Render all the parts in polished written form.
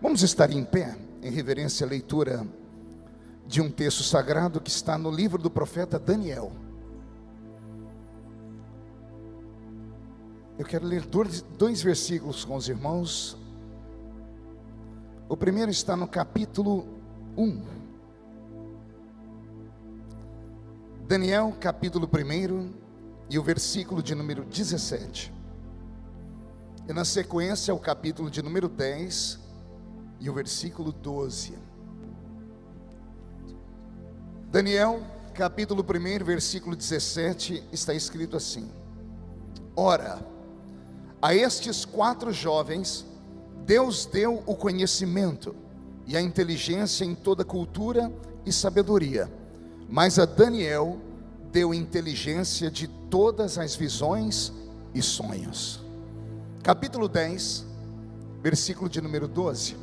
Vamos estar em pé, em reverência à leitura de um texto sagrado que está no livro do profeta Daniel. Eu quero ler dois versículos com os irmãos. O primeiro está no capítulo 1. Daniel, capítulo 1, e o versículo de número 17. E na sequência, o capítulo de número 10 e o versículo 12. Daniel, capítulo 1, versículo 17, está escrito assim: Ora, a estes 4 jovens, Deus deu o conhecimento e a inteligência em toda cultura e sabedoria, mas a Daniel deu inteligência de todas as visões e sonhos. Capítulo 10, versículo de número 12.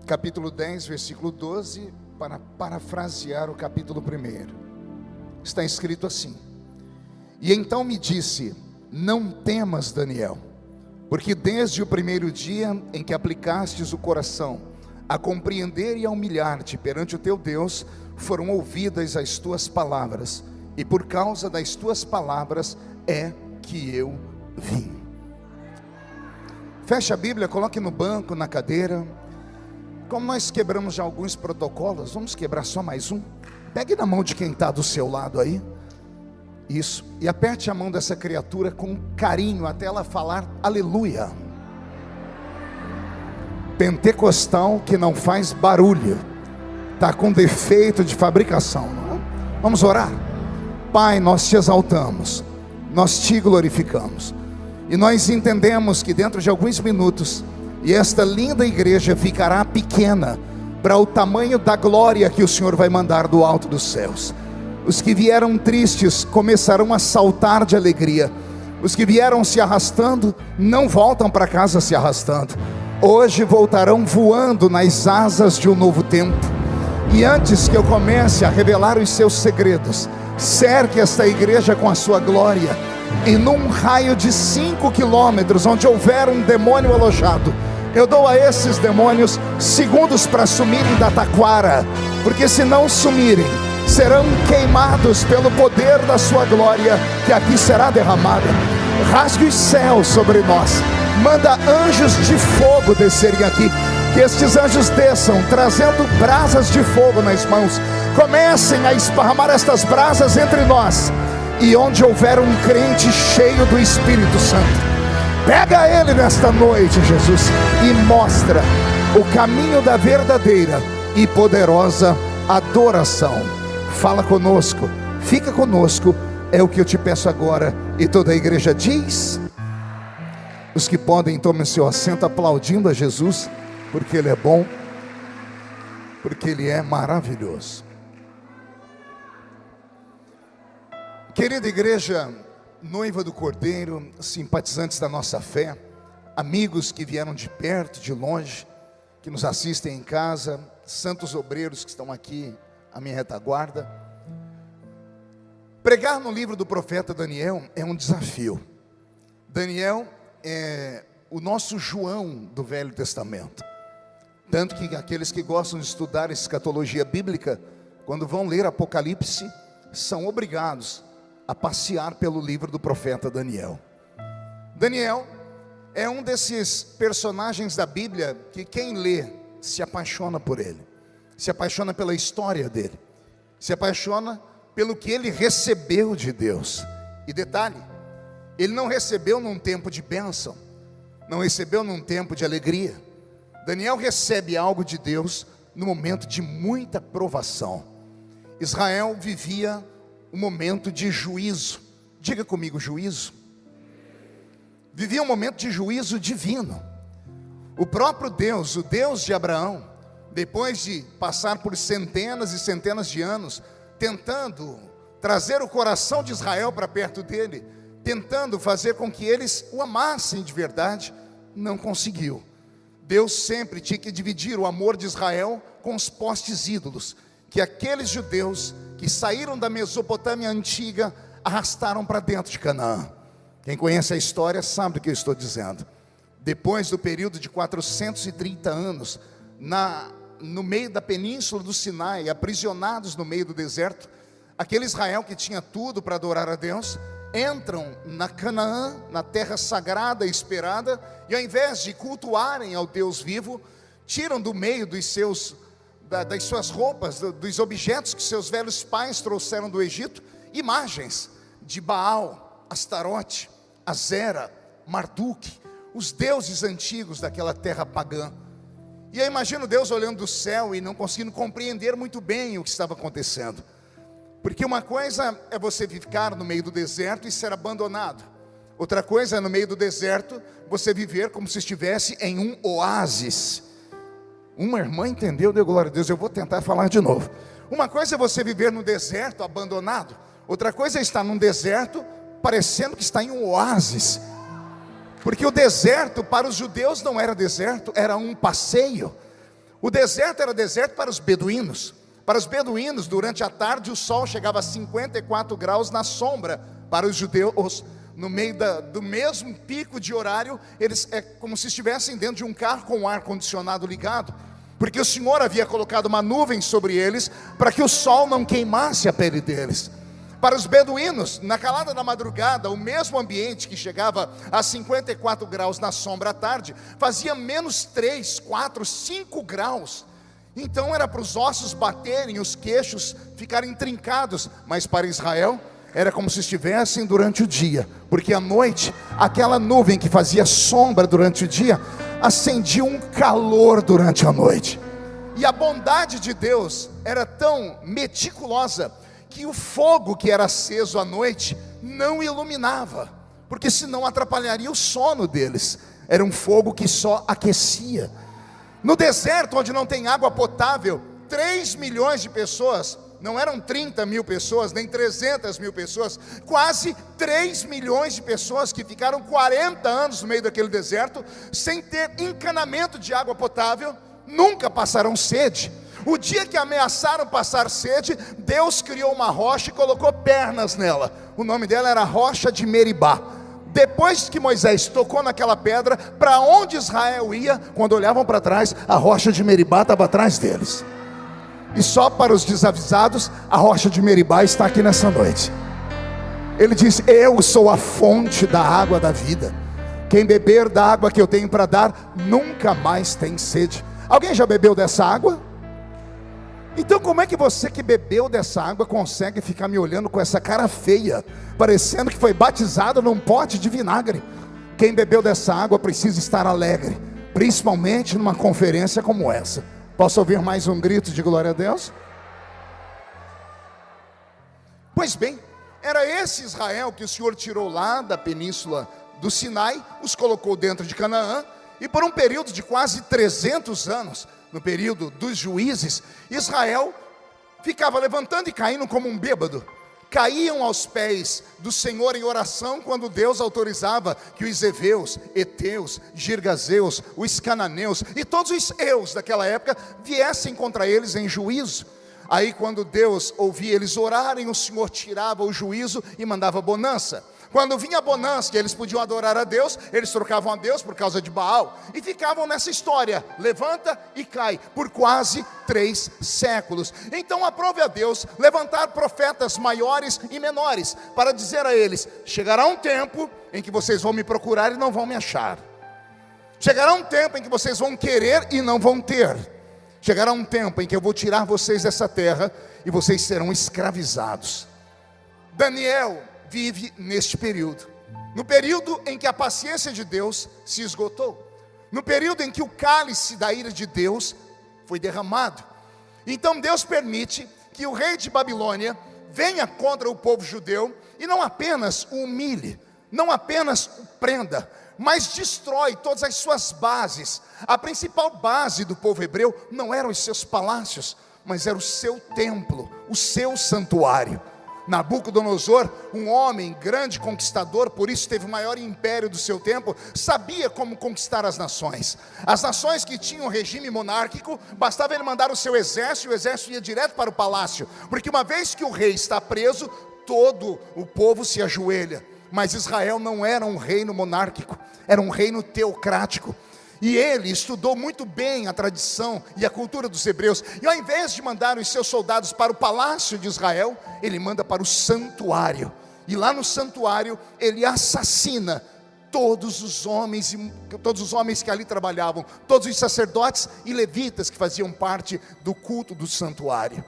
Capítulo 10, versículo 12, para parafrasear o capítulo 1. Está escrito assim: E então me disse: Não temas, Daniel, porque desde o primeiro dia em que aplicastes o coração a compreender e a humilhar-te perante o teu Deus, foram ouvidas as tuas palavras, e por causa das tuas palavras é que eu vim. Feche a Bíblia, coloque no banco, na cadeira. Como nós quebramos já alguns protocolos, vamos quebrar só mais um. Pegue na mão de quem está do seu lado aí. Isso, e aperte a mão dessa criatura com carinho até ela falar aleluia. Pentecostal que não faz barulho, está com defeito de fabricação, não? Vamos orar? Pai, nós te exaltamos, nós te glorificamos, e nós entendemos que dentro de alguns minutos, e esta linda igreja ficará pequena para o tamanho da glória que o Senhor vai mandar do alto dos céus. Os que vieram tristes começarão a saltar de alegria. Os que vieram se arrastando não voltam para casa se arrastando. Hoje voltarão voando nas asas de um novo tempo. E antes que eu comece a revelar os seus segredos, cerque esta igreja com a sua glória, e num raio de 5 quilômetros, onde houver um demônio alojado, eu dou a esses demônios segundos para sumirem da taquara, porque se não sumirem, serão queimados pelo poder da sua glória, que aqui será derramada. Rasgue os céus sobre nós, manda anjos de fogo descerem aqui, que estes anjos desçam, trazendo brasas de fogo nas mãos, comecem a esparramar estas brasas entre nós, e onde houver um crente cheio do Espírito Santo, pega ele nesta noite, Jesus, e mostra o caminho da verdadeira e poderosa adoração. Fala conosco, fica conosco, é o que eu te peço agora. E toda a igreja diz: os que podem, tomem seu assento aplaudindo a Jesus, porque Ele é bom, porque Ele é maravilhoso. Querida igreja, noiva do Cordeiro, simpatizantes da nossa fé, amigos que vieram de perto, de longe, que nos assistem em casa, santos obreiros que estão aqui à minha retaguarda. Pregar no livro do profeta Daniel é um desafio. Daniel é o nosso João do Velho Testamento, tanto que aqueles que gostam de estudar escatologia bíblica, quando vão ler Apocalipse, são obrigados a passear pelo livro do profeta Daniel. Daniel é um desses personagens da Bíblia que quem lê se apaixona por ele, se apaixona pela história dele, se apaixona pelo que ele recebeu de Deus. E detalhe, ele não recebeu num tempo de bênção, não recebeu num tempo de alegria. Daniel recebe algo de Deus no momento de muita provação. Israel vivia um momento de juízo. Diga comigo, juízo. Vivia um momento de juízo divino. O próprio Deus, o Deus de Abraão, depois de passar por centenas e centenas de anos, tentando trazer o coração de Israel para perto dele, tentando fazer com que eles o amassem de verdade, não conseguiu. Deus sempre tinha que dividir o amor de Israel com os postes ídolos, que aqueles judeus que saíram da Mesopotâmia antiga arrastaram para dentro de Canaã. Quem conhece a história sabe o que eu estou dizendo. Depois do período de 430 anos, no meio da península do Sinai, aprisionados no meio do deserto, aquele Israel que tinha tudo para adorar a Deus, entram na Canaã, na terra sagrada e esperada, e ao invés de cultuarem ao Deus vivo, tiram do meio das suas roupas, dos objetos que seus velhos pais trouxeram do Egito, imagens de Baal, Astarote, Azera, Marduk, os deuses antigos daquela terra pagã. E eu imagino Deus olhando do céu e não conseguindo compreender muito bem o que estava acontecendo. Porque uma coisa é você ficar no meio do deserto e ser abandonado. Outra coisa é no meio do deserto você viver como se estivesse em um oásis. Uma irmã entendeu, deu glória a Deus, eu vou tentar falar de novo. Uma coisa é você viver no deserto abandonado. Outra coisa é estar num deserto parecendo que está em um oásis. Porque o deserto para os judeus não era deserto, era um passeio. O deserto era deserto para os beduínos. Para os beduínos, durante a tarde, o sol chegava a 54 graus na sombra. Para os judeus, no meio do mesmo pico de horário, eles é como se estivessem dentro de um carro com o ar-condicionado ligado. Porque o Senhor havia colocado uma nuvem sobre eles, para que o sol não queimasse a pele deles. Para os beduínos, na calada da madrugada, o mesmo ambiente que chegava a 54 graus na sombra à tarde, fazia menos 3, 4, 5 graus. Então era para os ossos baterem, os queixos ficarem trincados. Mas para Israel, era como se estivessem durante o dia. Porque à noite, aquela nuvem que fazia sombra durante o dia, acendia um calor durante a noite. E a bondade de Deus era tão meticulosa, que o fogo que era aceso à noite não iluminava, porque senão atrapalharia o sono deles. Era um fogo que só aquecia. No deserto, onde não tem água potável, 3 milhões de pessoas, não eram 30 mil pessoas, nem 300 mil pessoas, quase 3 milhões de pessoas que ficaram 40 anos no meio daquele deserto, sem ter encanamento de água potável, nunca passaram sede. O dia que ameaçaram passar sede, Deus criou uma rocha e colocou pernas nela. O nome dela era Rocha de Meribá. Depois que Moisés tocou naquela pedra, para onde Israel ia, quando olhavam para trás, a Rocha de Meribá estava atrás deles. E só para os desavisados, a Rocha de Meribá está aqui nessa noite. Ele diz: eu sou a fonte da água da vida. Quem beber da água que eu tenho para dar, nunca mais tem sede. Alguém já bebeu dessa água? Então como é que você que bebeu dessa água consegue ficar me olhando com essa cara feia, parecendo que foi batizado num pote de vinagre? Quem bebeu dessa água precisa estar alegre, principalmente numa conferência como essa. Posso ouvir mais um grito de glória a Deus? Pois bem, era esse Israel que o Senhor tirou lá da península do Sinai, os colocou dentro de Canaã, e por um período de quase 300 anos, no período dos juízes, Israel ficava levantando e caindo como um bêbado. Caíam aos pés do Senhor em oração quando Deus autorizava que os heveus, heteus, girgazeus, os cananeus e todos os eus daquela época viessem contra eles em juízo. Aí quando Deus ouvia eles orarem, o Senhor tirava o juízo e mandava bonança. Quando vinha a bonança, que eles podiam adorar a Deus, eles trocavam a Deus por causa de Baal, e ficavam nessa história, levanta e cai, por quase 3 séculos. Então aprove a Deus levantar profetas maiores e menores, para dizer a eles: chegará um tempo em que vocês vão me procurar e não vão me achar. Chegará um tempo em que vocês vão querer e não vão ter. Chegará um tempo em que eu vou tirar vocês dessa terra e vocês serão escravizados. Daniel vive neste período, no período em que a paciência de Deus se esgotou, no período em que o cálice da ira de Deus foi derramado. Então Deus permite que o rei de Babilônia venha contra o povo judeu e não apenas o humilhe, não apenas o prenda, mas destrói todas as suas bases. A principal base do povo hebreu não eram os seus palácios, mas era o seu templo, o seu santuário. Nabucodonosor, um homem grande conquistador, por isso teve o maior império do seu tempo, sabia como conquistar as nações. As nações que tinham regime monárquico, bastava ele mandar o seu exército, e o exército ia direto para o palácio, porque uma vez que o rei está preso, todo o povo se ajoelha. Mas Israel não era um reino monárquico, era um reino teocrático. E ele estudou muito bem a tradição e a cultura dos hebreus. E ao invés de mandar os seus soldados para o palácio de Israel, ele manda para o santuário. E lá no santuário ele assassina todos os homens que ali trabalhavam, todos os sacerdotes e levitas que faziam parte do culto do santuário.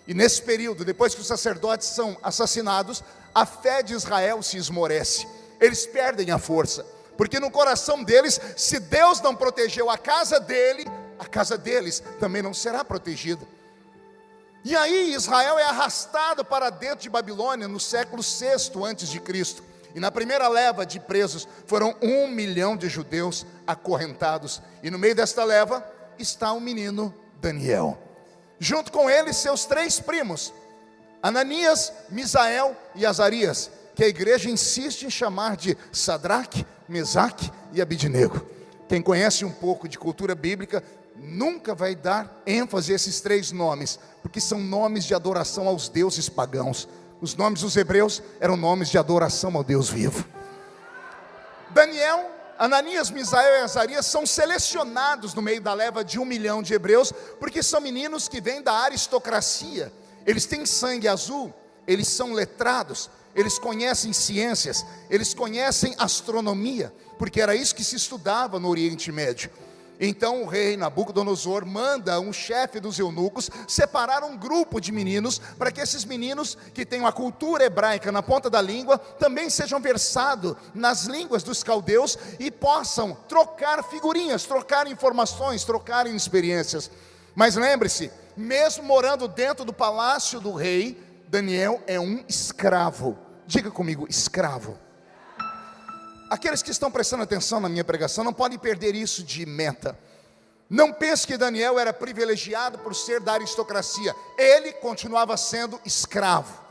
E nesse período, depois que os sacerdotes são assassinados, a fé de Israel se esmorece. Eles perdem a força, porque no coração deles, se Deus não protegeu a casa dele, a casa deles também não será protegida. E aí Israel é arrastado para dentro de Babilônia no século VI a.C. E na primeira leva de presos foram 1 milhão de judeus acorrentados. E no meio desta leva está o menino Daniel. Junto com ele, seus 3 primos, Ananias, Misael e Azarias, que a igreja insiste em chamar de Sadraque, Mesaque e Abidnego. Quem conhece um pouco de cultura bíblica nunca vai dar ênfase a esses 3 nomes, porque são nomes de adoração aos deuses pagãos. Os nomes dos hebreus eram nomes de adoração ao Deus vivo. Daniel, Ananias, Misael e Azarias são selecionados no meio da leva de 1 milhão de hebreus, porque são meninos que vêm da aristocracia. Eles têm sangue azul, eles são letrados, eles conhecem ciências, eles conhecem astronomia, porque era isso que se estudava no Oriente Médio. Então o rei Nabucodonosor manda um chefe dos eunucos separar um grupo de meninos, para que esses meninos que têm a cultura hebraica na ponta da língua, também sejam versados nas línguas dos caldeus e possam trocar figurinhas, trocar informações, trocar experiências. Mas lembre-se, mesmo morando dentro do palácio do rei, Daniel é um escravo. Diga comigo, escravo. Aqueles que estão prestando atenção na minha pregação não podem perder isso de meta. Não pense que Daniel era privilegiado por ser da aristocracia. Ele continuava sendo escravo.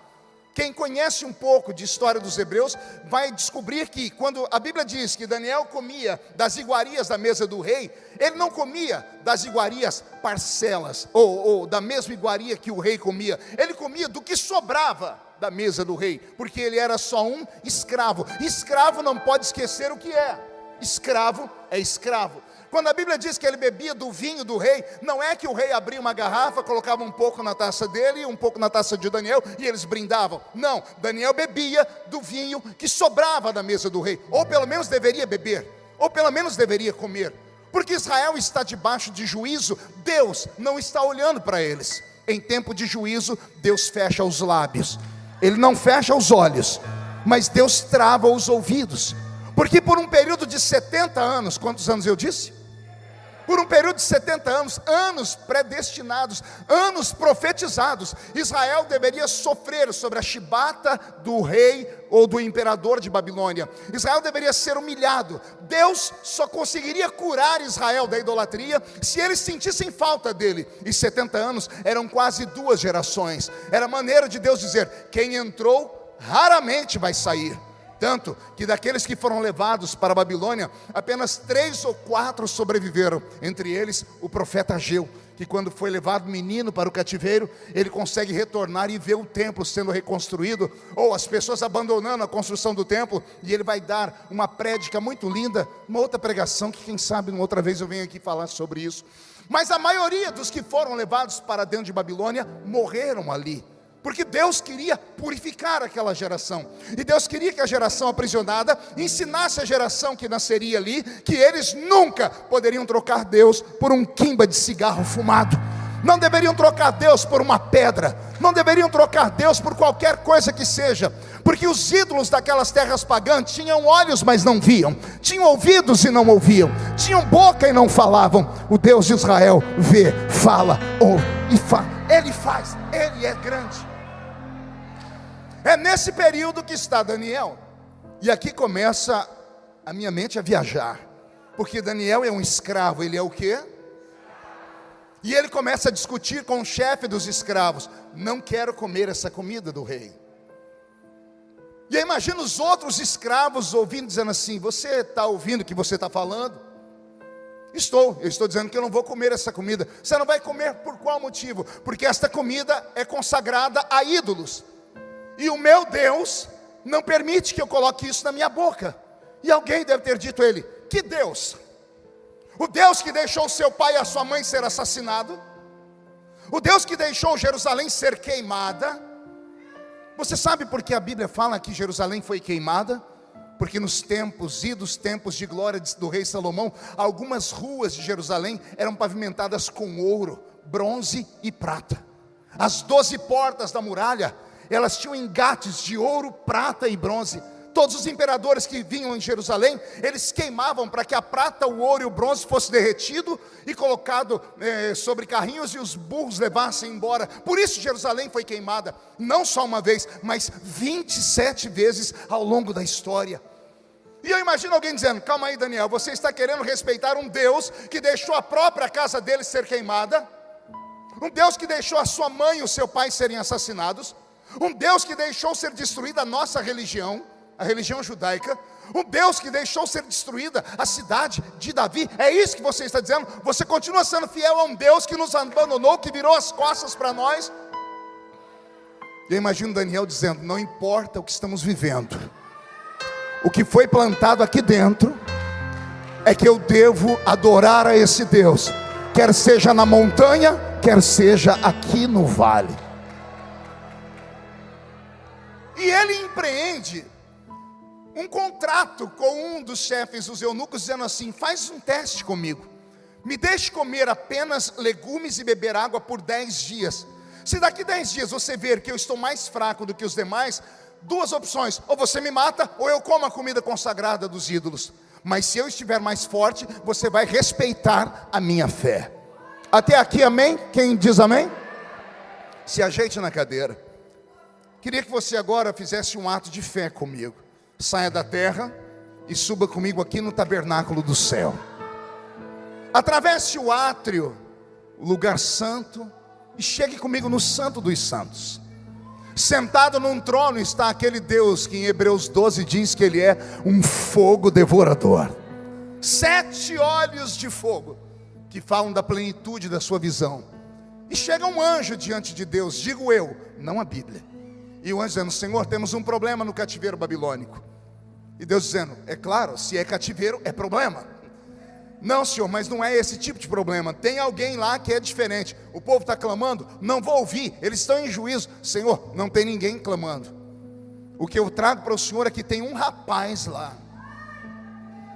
Quem conhece um pouco de história dos hebreus vai descobrir que quando a Bíblia diz que Daniel comia das iguarias da mesa do rei, ele não comia das iguarias parcelas, ou da mesma iguaria que o rei comia. Ele comia do que sobrava da mesa do rei, porque ele era só um escravo. Escravo não pode esquecer o que é. Escravo é escravo. Quando a Bíblia diz que ele bebia do vinho do rei, não é que o rei abria uma garrafa, colocava um pouco na taça dele e um pouco na taça de Daniel e eles brindavam. Não, Daniel bebia do vinho que sobrava da mesa do rei, ou pelo menos deveria beber, ou pelo menos deveria comer, porque Israel está debaixo de juízo. Deus não está olhando para eles. Em tempo de juízo, Deus fecha os lábios, Ele não fecha os olhos, mas Deus trava os ouvidos, porque por um período de 70 anos, quantos anos eu disse? Por um período de 70 anos, anos predestinados, anos profetizados, Israel deveria sofrer sobre a chibata do rei ou do imperador de Babilônia. Israel deveria ser humilhado. Deus só conseguiria curar Israel da idolatria se eles sentissem falta dele. E 70 anos eram quase 2 gerações. Era a maneira de Deus dizer: quem entrou raramente vai sair. Tanto que daqueles que foram levados para a Babilônia, apenas 3 ou 4 sobreviveram. Entre eles o profeta Ageu, que quando foi levado menino para o cativeiro, ele consegue retornar e ver o templo sendo reconstruído, ou as pessoas abandonando a construção do templo. E ele vai dar uma prédica muito linda, uma outra pregação que quem sabe uma outra vez eu venho aqui falar sobre isso. Mas a maioria dos que foram levados para dentro de Babilônia morreram ali, porque Deus queria purificar aquela geração. E Deus queria que a geração aprisionada ensinasse a geração que nasceria ali, que eles nunca poderiam trocar Deus por um quimba de cigarro fumado. Não deveriam trocar Deus por uma pedra. Não deveriam trocar Deus por qualquer coisa que seja. Porque os ídolos daquelas terras pagãs tinham olhos, mas não viam. Tinham ouvidos e não ouviam. Tinham boca e não falavam. O Deus de Israel vê, fala, ouve e faz. Ele faz, Ele é grande. É nesse período que está Daniel. E aqui começa a minha mente a viajar, porque Daniel é um escravo. Ele é o quê? E ele começa a discutir com o chefe dos escravos: não quero comer essa comida do rei. E aí imagina os outros escravos ouvindo, dizendo assim: você está ouvindo o que você está falando? Eu estou dizendo que eu não vou comer essa comida. Você não vai comer por qual motivo? Porque esta comida é consagrada a ídolos. E o meu Deus não permite que eu coloque isso na minha boca. E alguém deve ter dito a ele: que Deus? O Deus que deixou seu pai e a sua mãe ser assassinado? O Deus que deixou Jerusalém ser queimada? Você sabe por que a Bíblia fala que Jerusalém foi queimada? Porque nos tempos de glória do rei Salomão, algumas ruas de Jerusalém eram pavimentadas com ouro, bronze e prata. As 12 portas da muralha, elas tinham engates de ouro, prata e bronze. Todos os imperadores que vinham em Jerusalém, eles queimavam para que a prata, o ouro e o bronze fosse derretido e colocado sobre carrinhos, e os burros levassem embora. Por isso Jerusalém foi queimada, não só uma vez, mas 27 vezes ao longo da história. E eu imagino alguém dizendo: calma aí, Daniel, você está querendo respeitar um Deus que deixou a própria casa dele ser queimada? Um Deus que deixou a sua mãe e o seu pai serem assassinados? Um Deus que deixou ser destruída a nossa religião, a religião judaica? Um Deus que deixou ser destruída a cidade de Davi? É isso que você está dizendo? Você continua sendo fiel a um Deus que nos abandonou, que virou as costas para nós? Eu imagino Daniel dizendo: não importa o que estamos vivendo, o que foi plantado aqui dentro é que eu devo adorar a esse Deus, quer seja na montanha, quer seja aqui no vale. E ele empreende um contrato com um dos chefes dos eunucos, dizendo assim: faz um teste comigo, me deixe comer apenas legumes e beber água por 10 dias. Se daqui 10 dias você ver que eu estou mais fraco do que os demais, 2 opções: ou você me mata, ou eu como a comida consagrada dos ídolos. Mas se eu estiver mais forte, você vai respeitar a minha fé. Até aqui, amém? Quem diz amém? Se ajeite na cadeira. Queria que você agora fizesse um ato de fé comigo. Saia da terra e suba comigo aqui no tabernáculo do céu. Atravesse o átrio, o lugar santo, e chegue comigo no Santo dos Santos. Sentado num trono está aquele Deus que em Hebreus 12 diz que Ele é um fogo devorador. 7 olhos de fogo que falam da plenitude da sua visão. E chega um anjo diante de Deus, digo eu, não a Bíblia. E o anjo dizendo: Senhor, temos um problema no cativeiro babilônico. E Deus dizendo: é claro, se é cativeiro é problema. Não, Senhor, mas não é esse tipo de problema. Tem alguém lá que é diferente. O povo está clamando, não vou ouvir, eles estão em juízo. Senhor, não tem ninguém clamando. O que eu trago para o Senhor é que tem um rapaz lá,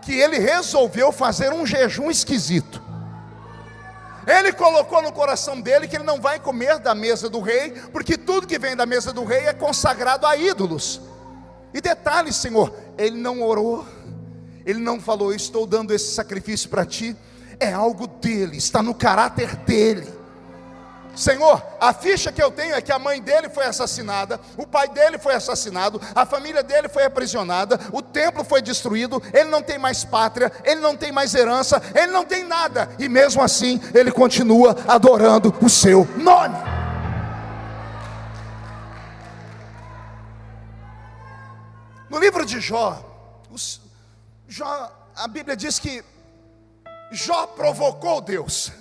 que ele resolveu fazer um jejum esquisito. Ele colocou no coração dele que ele não vai comer da mesa do rei, porque tudo que vem da mesa do rei é consagrado a ídolos. E detalhe, Senhor, ele não orou, ele não falou: estou dando esse sacrifício para ti. É algo dele, está no caráter dele. Senhor, a ficha que eu tenho é que a mãe dele foi assassinada, o pai dele foi assassinado, a família dele foi aprisionada, o templo foi destruído, ele não tem mais pátria, ele não tem mais herança, ele não tem nada, e mesmo assim ele continua adorando o seu nome. No livro de Jó, a Bíblia diz que Jó provocou Deus.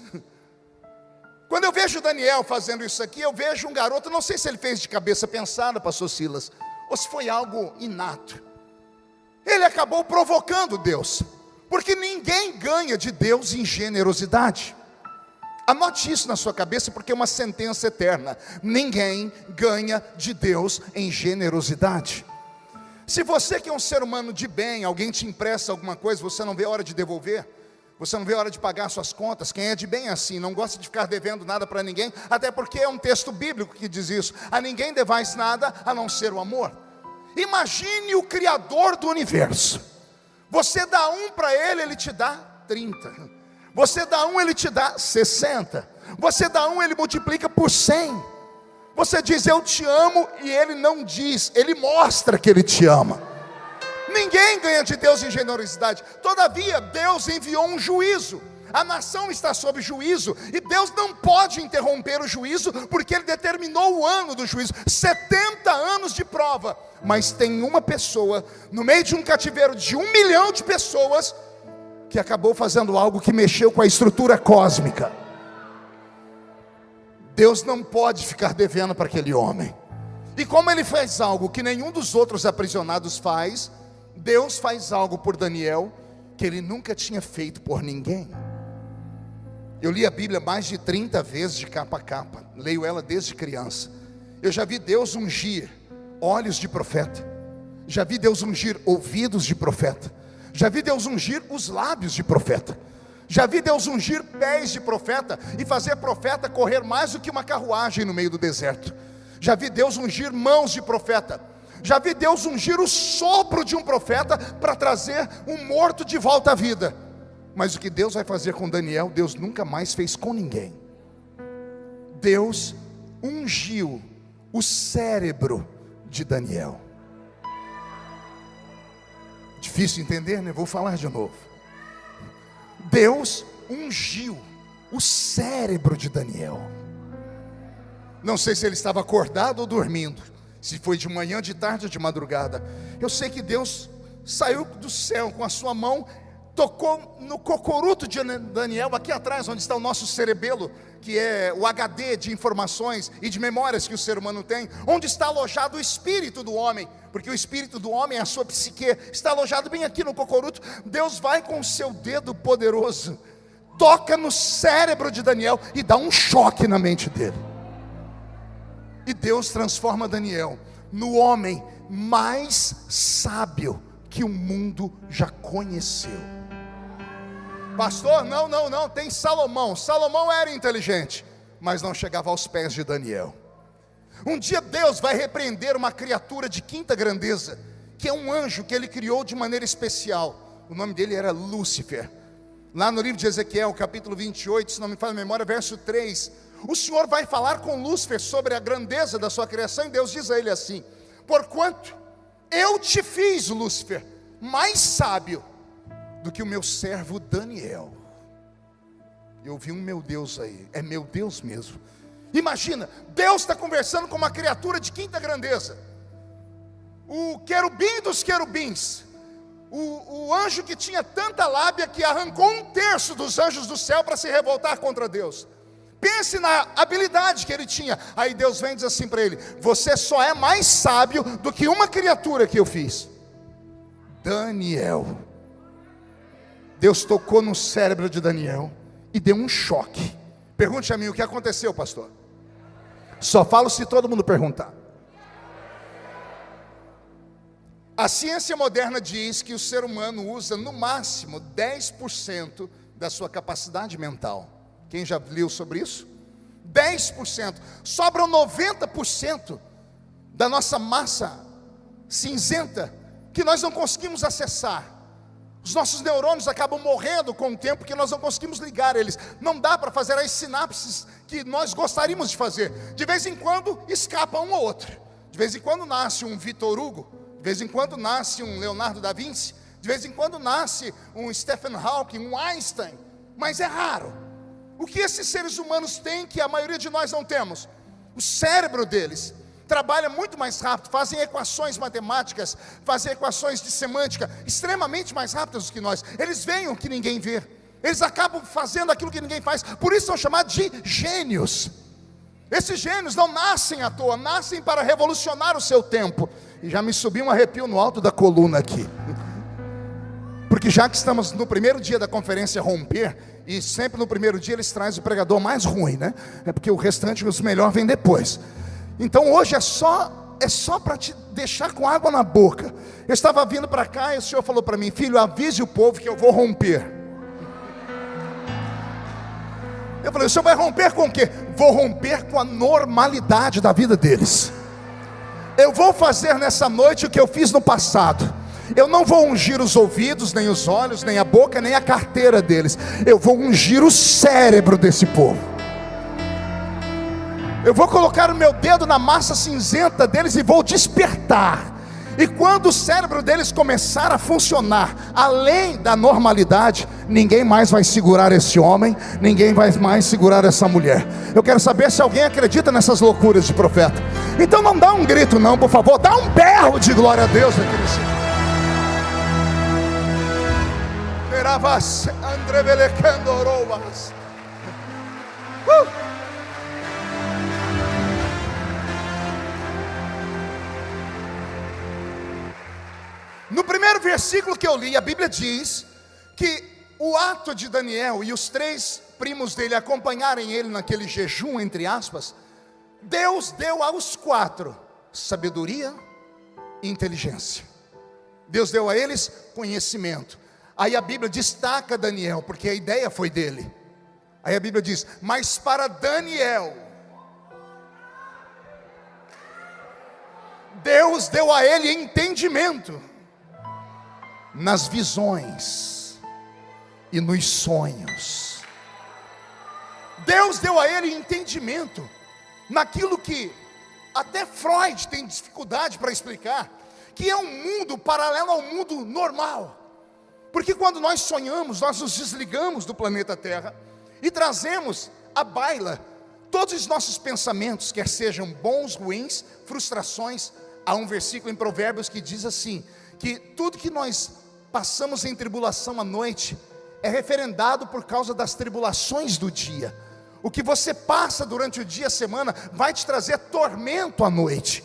Quando eu vejo Daniel fazendo isso aqui, eu vejo um garoto, não sei se ele fez de cabeça pensada, pastor Silas, ou se foi algo inato. Ele acabou provocando Deus, porque ninguém ganha de Deus em generosidade. Anote isso na sua cabeça, porque é uma sentença eterna: ninguém ganha de Deus em generosidade. Se você que é um ser humano de bem, alguém te empresta alguma coisa, você não vê a hora de devolver, você não vê a hora de pagar suas contas. Quem é de bem é assim, não gosta de ficar devendo nada para ninguém, até porque é um texto bíblico que diz isso: a ninguém devais nada a não ser o amor. Imagine o Criador do universo, você dá 1 para ele, ele te dá 30, você dá 1, ele te dá 60, você dá 1, ele multiplica por 100. Você diz: eu te amo, e ele não diz, ele mostra que ele te ama. Ninguém ganha de Deus em generosidade. Todavia Deus enviou um juízo, a nação está sob juízo, e Deus não pode interromper o juízo, porque Ele determinou o ano do juízo, 70 anos de prova. Mas tem uma pessoa, no meio de um cativeiro de 1 milhão de pessoas, que acabou fazendo algo que mexeu com a estrutura cósmica. Deus não pode ficar devendo para aquele homem. E como ele faz algo que nenhum dos outros aprisionados faz, Deus faz algo por Daniel que ele nunca tinha feito por ninguém. Eu li a Bíblia mais de 30 vezes de capa a capa, leio ela desde criança. Eu já vi Deus ungir olhos de profeta, já vi Deus ungir ouvidos de profeta, já vi Deus ungir os lábios de profeta, já vi Deus ungir pés de profeta e fazer profeta correr mais do que uma carruagem no meio do deserto. Já vi Deus ungir mãos de profeta, já vi Deus ungir o sopro de um profeta para trazer um morto de volta à vida. Mas o que Deus vai fazer com Daniel, Deus nunca mais fez com ninguém. Deus ungiu o cérebro de Daniel. Difícil entender, né? Vou falar de novo. Deus ungiu o cérebro de Daniel. Não sei se ele estava acordado ou dormindo, se foi de manhã, de tarde ou de madrugada. Eu sei que Deus saiu do céu com a sua mão, tocou no cocoruto de Daniel, aqui atrás onde está o nosso cerebelo, que é o HD de informações e de memórias que o ser humano tem, onde está alojado o espírito do homem, porque o espírito do homem, a sua psique, está alojado bem aqui no cocoruto. Deus vai com o seu dedo poderoso, toca no cérebro de Daniel e dá um choque na mente dele. E Deus transforma Daniel no homem mais sábio que o mundo já conheceu. Pastor, não, tem Salomão. Salomão era inteligente, mas não chegava aos pés de Daniel. Um dia Deus vai repreender uma criatura de quinta grandeza, que é um anjo que ele criou de maneira especial. O nome dele era Lúcifer. Lá no livro de Ezequiel, capítulo 28, se não me falha a memória, verso 3, o Senhor vai falar com Lúcifer sobre a grandeza da sua criação, e Deus diz a ele assim: porquanto eu te fiz, Lúcifer, mais sábio do que o meu servo Daniel. Eu vi um meu Deus aí, é meu Deus mesmo. Imagina, Deus está conversando com uma criatura de quinta grandeza, o querubim dos querubins, o anjo que tinha tanta lábia que arrancou 1/3 dos anjos do céu para se revoltar contra Deus. Pense na habilidade que ele tinha. Aí Deus vem e diz assim para ele: você só é mais sábio do que uma criatura que eu fiz, Daniel. Deus tocou no cérebro de Daniel e deu um choque. Pergunte a mim, o que aconteceu, pastor? Só falo se todo mundo perguntar. A ciência moderna diz que o ser humano usa no máximo 10% da sua capacidade mental. Quem já leu sobre isso? 10%. Sobram 90% da nossa massa cinzenta que nós não conseguimos acessar. Os nossos neurônios acabam morrendo com o tempo, que nós não conseguimos ligar eles. Não dá para fazer as sinapses que nós gostaríamos de fazer. De vez em quando escapa um ou outro. De vez em quando nasce um Victor Hugo, de vez em quando nasce um Leonardo da Vinci, de vez em quando nasce um Stephen Hawking, um Einstein, mas é raro. O que esses seres humanos têm que a maioria de nós não temos? O cérebro deles trabalha muito mais rápido, fazem equações matemáticas, fazem equações de semântica extremamente mais rápidas do que nós. Eles veem o que ninguém vê, eles acabam fazendo aquilo que ninguém faz, por isso são chamados de gênios. Esses gênios não nascem à toa, nascem para revolucionar o seu tempo. E já me subiu um arrepio no alto da coluna aqui, porque já que estamos no primeiro dia da conferência Romper, e sempre no primeiro dia eles trazem o pregador mais ruim, né? É porque o restante, os melhores vem depois. Então hoje é só para te deixar com água na boca. Eu estava vindo para cá e o Senhor falou para mim: filho, avise o povo que eu vou romper. Eu falei: o Senhor vai romper com o quê? Vou romper com a normalidade da vida deles. Eu vou fazer nessa noite o que eu fiz no passado. Eu não vou ungir os ouvidos, nem os olhos, nem a boca, nem a carteira deles. Eu vou ungir o cérebro desse povo. Eu vou colocar o meu dedo na massa cinzenta deles e vou despertar. E quando o cérebro deles começar a funcionar além da normalidade, ninguém mais vai segurar esse homem, ninguém vai mais segurar essa mulher. Eu quero saber se alguém acredita nessas loucuras de profeta. Então não dá um grito não, por favor, dá um berro de glória a Deus aqui nesse... No primeiro versículo que eu li, a Bíblia diz que o ato de Daniel e os 3 primos dele acompanharem ele naquele jejum, entre aspas, Deus deu aos 4 sabedoria e inteligência. Deus deu a eles conhecimento. Aí a Bíblia destaca Daniel, porque a ideia foi dele. Aí a Bíblia diz: mas para Daniel, Deus deu a ele entendimento nas visões e nos sonhos. Deus deu a ele entendimento naquilo que até Freud tem dificuldade para explicar, que é um mundo paralelo ao mundo normal. Porque quando nós sonhamos, nós nos desligamos do planeta Terra e trazemos à baila todos os nossos pensamentos, quer sejam bons, ruins, frustrações. Há um versículo em Provérbios que diz assim, que tudo que nós passamos em tribulação à noite é referendado por causa das tribulações do dia. O que você passa durante o dia, a semana, vai te trazer tormento à noite,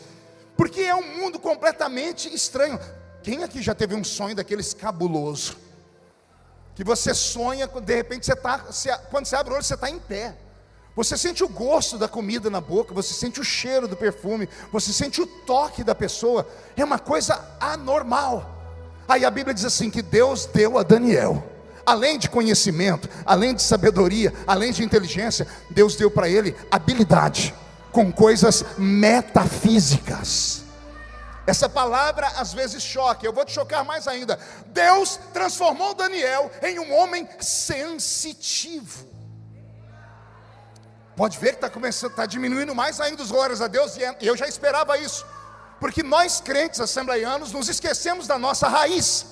porque é um mundo completamente estranho. Quem aqui já teve um sonho daqueles cabuloso? Que você sonha, de repente quando você abre o olho, você está em pé. Você sente o gosto da comida na boca, você sente o cheiro do perfume, você sente o toque da pessoa. É uma coisa anormal. Aí a Bíblia diz assim, que Deus deu a Daniel, além de conhecimento, além de sabedoria, além de inteligência, Deus deu para ele habilidade com coisas metafísicas. Essa palavra às vezes choca, eu vou te chocar mais ainda. Deus transformou Daniel em um homem sensitivo. Pode ver que está diminuindo mais ainda os glórias a Deus, e eu já esperava isso, porque nós crentes assembleianos nos esquecemos da nossa raiz.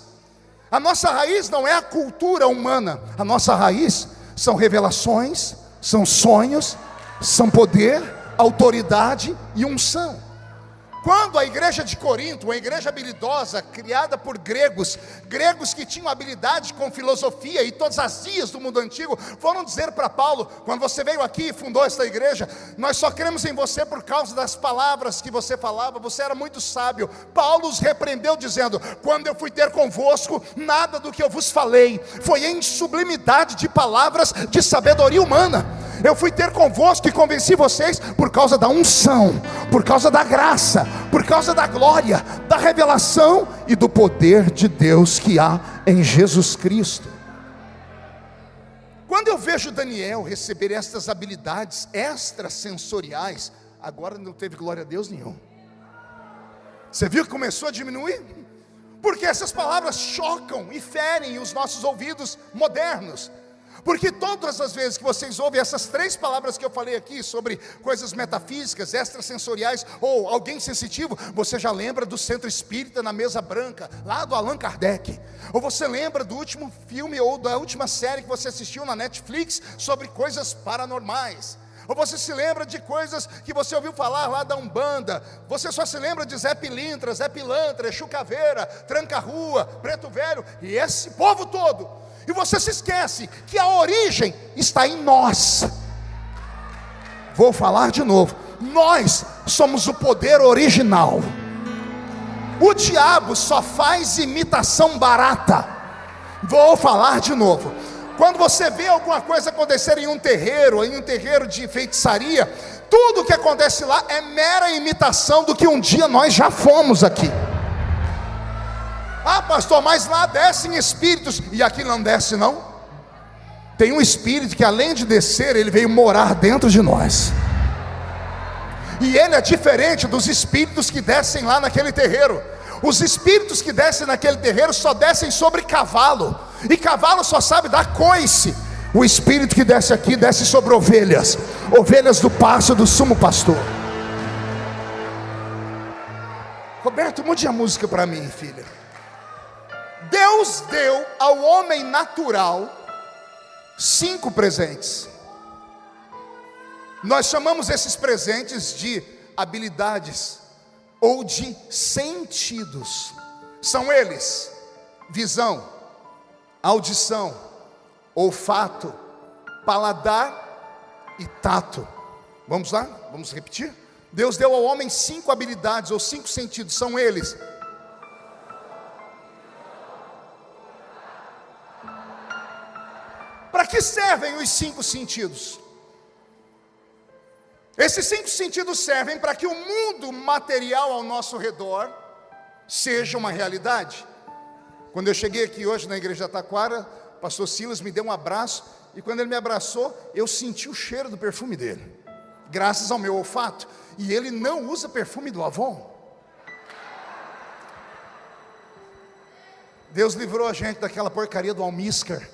A nossa raiz não é a cultura humana, a nossa raiz são revelações, são sonhos, são poder, autoridade e unção. Quando a igreja de Corinto, uma igreja habilidosa, criada por gregos que tinham habilidade com filosofia e todas as ias do mundo antigo, foram dizer para Paulo, quando você veio aqui e fundou esta igreja, nós só cremos em você por causa das palavras que você falava, você era muito sábio. Paulo os repreendeu dizendo, quando eu fui ter convosco, nada do que eu vos falei foi em sublimidade de palavras de sabedoria humana. Eu fui ter convosco e convenci vocês por causa da unção, por causa da graça, por causa da glória, da revelação e do poder de Deus que há em Jesus Cristo. Quando eu vejo Daniel receber estas habilidades extrasensoriais, agora não teve glória a Deus nenhum. Você viu que começou a diminuir? Porque essas palavras chocam e ferem os nossos ouvidos modernos. Porque todas as vezes que vocês ouvem essas 3 palavras que eu falei aqui, sobre coisas metafísicas, extrasensoriais, ou alguém sensitivo, você já lembra do Centro Espírita na Mesa Branca, lá do Allan Kardec. Ou você lembra do último filme, ou da última série que você assistiu na Netflix, sobre coisas paranormais. Ou você se lembra de coisas que você ouviu falar lá da Umbanda. Você só se lembra de Zé Pilintra, Zé Pilantra, Exu Caveira, Tranca-Rua, Preto Velho, e esse povo todo. E você se esquece que a origem está em nós. Vou falar de novo. Nós somos o poder original. O diabo só faz imitação barata. Vou falar de novo. Quando você vê alguma coisa acontecer em um terreiro de feitiçaria, tudo o que acontece lá é mera imitação do que um dia nós já fomos aqui. Ah, pastor, mas lá descem espíritos, e aqui não desce não. Tem um espírito que, além de descer, ele veio morar dentro de nós. E ele é diferente dos espíritos que descem lá naquele terreiro. Os espíritos que descem naquele terreiro só descem sobre cavalo, e cavalo só sabe dar coice. O espírito que desce aqui, desce sobre ovelhas, ovelhas do pasto do sumo pastor. Roberto, mude a música para mim, filha. Deus deu ao homem natural 5 presentes. Nós chamamos esses presentes de habilidades ou de sentidos. São eles: visão, audição, olfato, paladar e tato. Vamos lá? Vamos repetir? Deus deu ao homem 5 habilidades ou 5 sentidos. São eles: Para que servem os 5 sentidos? Esses 5 sentidos servem para que o mundo material ao nosso redor seja uma realidade. Quando eu cheguei aqui hoje na igreja da Taquara, o pastor Silas me deu um abraço, e quando ele me abraçou, eu senti o cheiro do perfume dele, graças ao meu olfato. E ele não usa perfume do Avon. Deus livrou a gente daquela porcaria do almíscar.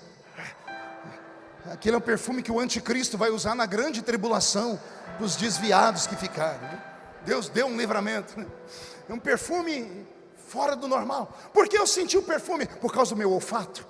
Aquele é um perfume que o anticristo vai usar na grande tribulação, dos desviados que ficaram. Deus deu um livramento. É um perfume fora do normal. Por que eu senti o perfume? Por causa do meu olfato.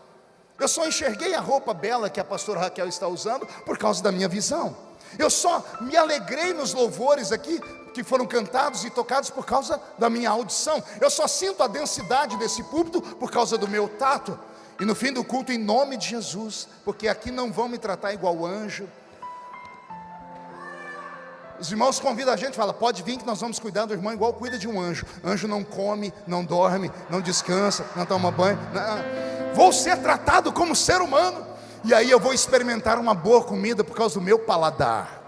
Eu só enxerguei a roupa bela que a pastora Raquel está usando por causa da minha visão. Eu só me alegrei nos louvores aqui que foram cantados e tocados por causa da minha audição. Eu só sinto a densidade desse púlpito por causa do meu tato. E no fim do culto, em nome de Jesus, porque aqui não vão me tratar igual anjo. Os irmãos convidam a gente, falam, pode vir que nós vamos cuidar do irmão igual cuida de um anjo. Anjo não come, não dorme, não descansa, não toma banho. Não. Vou ser tratado como ser humano. E aí eu vou experimentar uma boa comida por causa do meu paladar.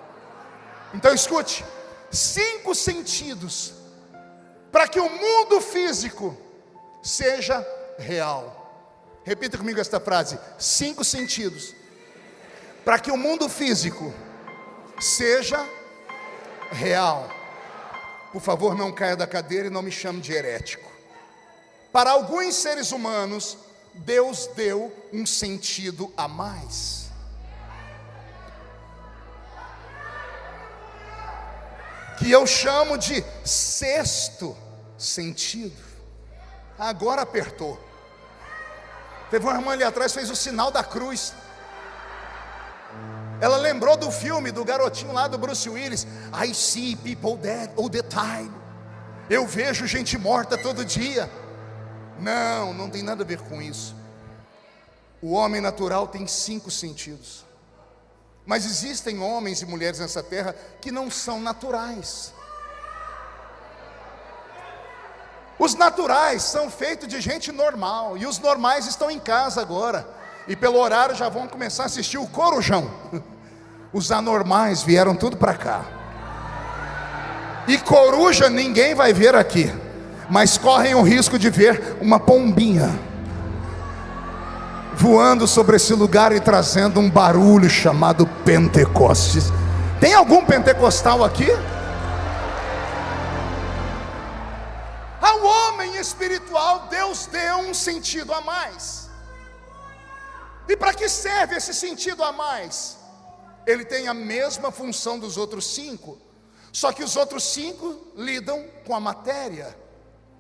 Então escute, 5 sentidos para que o mundo físico seja real. Repita comigo esta frase: 5 sentidos para que o mundo físico seja real. Por favor, não caia da cadeira e não me chame de herético. Para alguns seres humanos, Deus deu um sentido a mais. Que eu chamo de 6º sentido. Agora apertou. Teve uma irmã ali atrás, fez o sinal da cruz. Ela lembrou do filme do garotinho lá do Bruce Willis. I see people dead all the time. Eu vejo gente morta todo dia. Não, não tem nada a ver com isso. O homem natural tem 5 sentidos. Mas existem homens e mulheres nessa terra que não são naturais. Os naturais são feitos de gente normal, e os normais estão em casa agora, e pelo horário já vão começar a assistir o Corujão. Os anormais vieram tudo para cá. E coruja ninguém vai ver aqui, mas correm o risco de ver uma pombinha voando sobre esse lugar e trazendo um barulho chamado Pentecostes. Tem algum pentecostal aqui? Ao homem espiritual, Deus deu um sentido a mais. E para que serve esse sentido a mais? Ele tem a mesma função dos outros 5, só que os outros 5 lidam com a matéria.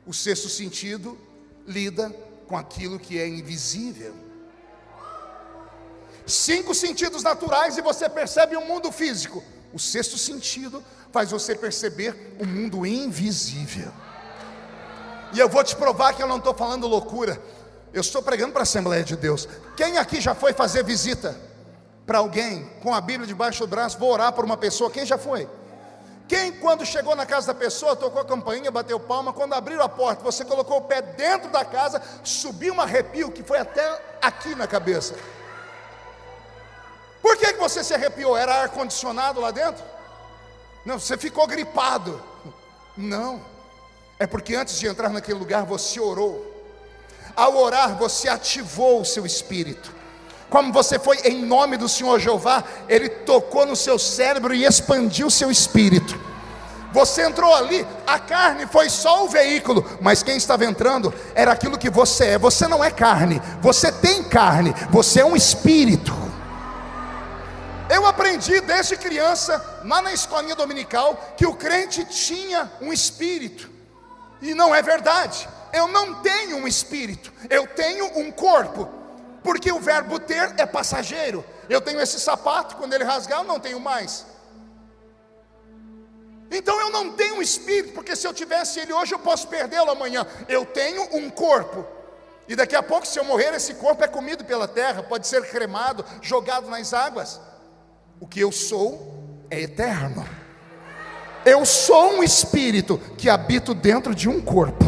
O 6º sentido lida com aquilo que é invisível. 5 sentidos naturais e você percebe o mundo físico. O 6º sentido faz você perceber o mundo invisível. E eu vou te provar que eu não estou falando loucura. Eu estou pregando para a Assembleia de Deus. Quem aqui já foi fazer visita para alguém com a Bíblia debaixo do braço? Vou orar por uma pessoa. Quem já foi? Quem, quando chegou na casa da pessoa, tocou a campainha, bateu palma? Quando abriram a porta, você colocou o pé dentro da casa, subiu um arrepio que foi até aqui na cabeça. Por que você se arrepiou? Era ar-condicionado lá dentro? Não, você ficou gripado. Não. É porque antes de entrar naquele lugar você orou. Ao orar você ativou o seu espírito. Como você foi em nome do Senhor Jeová, Ele tocou no seu cérebro e expandiu o seu espírito. Você entrou ali, a carne foi só o veículo, mas quem estava entrando era aquilo que você é. Você não é carne, você tem carne, você é um espírito. Eu aprendi desde criança, lá na escolinha dominical, que o crente tinha um espírito. E não é verdade. Eu não tenho um espírito, eu tenho um corpo. Porque o verbo ter é passageiro. Eu tenho esse sapato, quando ele rasgar eu não tenho mais. Então eu não tenho um espírito, porque se eu tivesse ele hoje eu posso perdê-lo amanhã. Eu tenho um corpo. E daqui a pouco, se eu morrer, esse corpo é comido pela terra, pode ser cremado, jogado nas águas. O que eu sou é eterno. Eu sou um espírito que habito dentro de um corpo.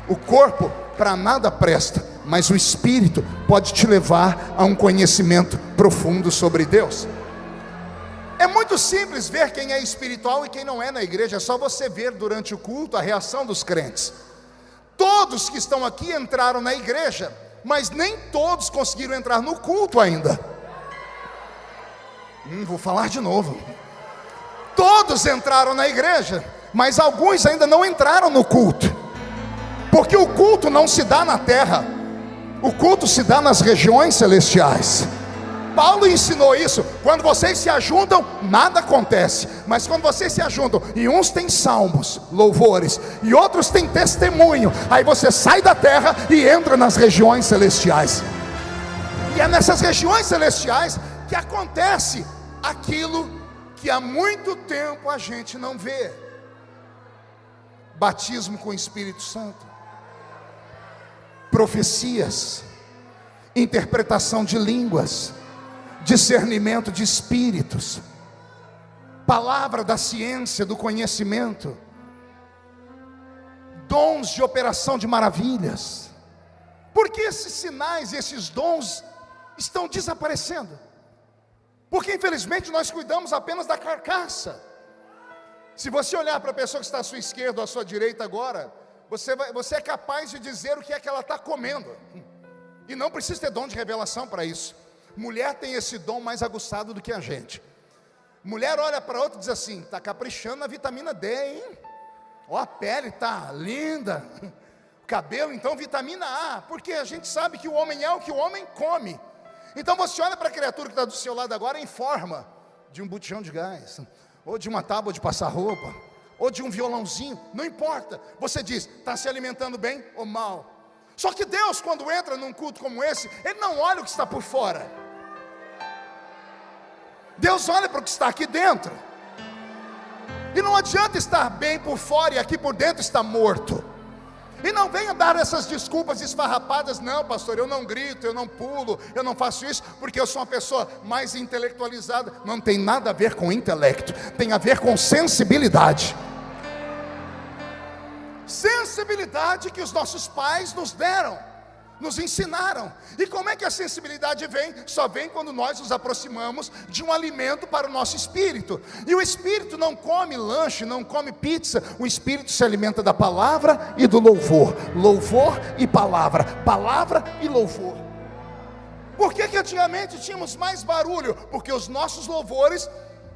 O corpo para nada presta, mas o Espírito pode te levar a um conhecimento profundo sobre Deus. É muito simples ver quem é espiritual e quem não é na igreja. É só você ver durante o culto a reação dos crentes. Todos que estão aqui entraram na igreja, mas nem todos conseguiram entrar no culto ainda. Vou falar de novo. Todos entraram na igreja, mas alguns ainda não entraram no culto, porque o culto não se dá na terra, o culto se dá nas regiões celestiais. Paulo ensinou isso. Quando vocês se ajuntam, nada acontece, mas quando vocês se ajuntam, e uns têm salmos, louvores, e outros têm testemunho, aí você sai da terra e entra nas regiões celestiais. E é nessas regiões celestiais que acontece aquilo que há muito tempo a gente não vê: batismo com o Espírito Santo, profecias, interpretação de línguas, discernimento de espíritos, palavra da ciência, do conhecimento, dons de operação de maravilhas. Por que esses sinais e esses dons estão desaparecendo? Porque infelizmente nós cuidamos apenas da carcaça. Se você olhar para a pessoa que está à sua esquerda ou à sua direita agora, você é capaz de dizer o que é que ela está comendo, e não precisa ter dom de revelação para isso. Mulher tem esse dom mais aguçado do que a gente. Mulher olha para outra e diz assim: está caprichando na vitamina D, hein? Ó, a pele está linda, o cabelo, então vitamina A, porque a gente sabe que o homem é o que o homem come. Então você olha para a criatura que está do seu lado agora em forma de um botijão de gás, ou de uma tábua de passar roupa, ou de um violãozinho, não importa. Você diz: está se alimentando bem ou mal? Só que Deus, quando entra num culto como esse, Ele não olha o que está por fora. Deus olha para o que está aqui dentro. E não adianta estar bem por fora e aqui por dentro está morto. E não venha dar essas desculpas esfarrapadas: não, pastor, eu não grito, eu não pulo, eu não faço isso porque eu sou uma pessoa mais intelectualizada. Não tem nada a ver com intelecto, tem a ver com sensibilidade. Sensibilidade que os nossos pais nos deram, nos ensinaram. E como é que a sensibilidade vem? Só vem quando nós nos aproximamos de um alimento para o nosso espírito. E o espírito não come lanche, não come pizza. O espírito se alimenta da palavra e do louvor. Louvor e palavra, palavra e louvor. Por que antigamente tínhamos mais barulho? Porque os nossos louvores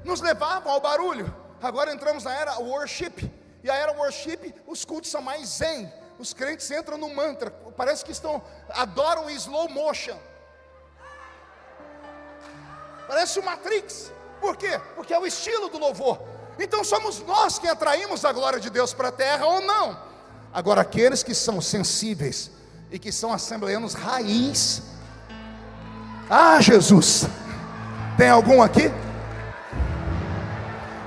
nos levavam ao barulho. Agora entramos na era worship. E a era worship, os cultos são mais zen. Os crentes entram no mantra, parece que adoram em slow motion. Parece o Matrix. Por quê? Porque é o estilo do louvor. Então somos nós que atraímos a glória de Deus para a terra ou não? Agora, aqueles que são sensíveis e que são assembleanos raiz. Ah, Jesus, tem algum aqui?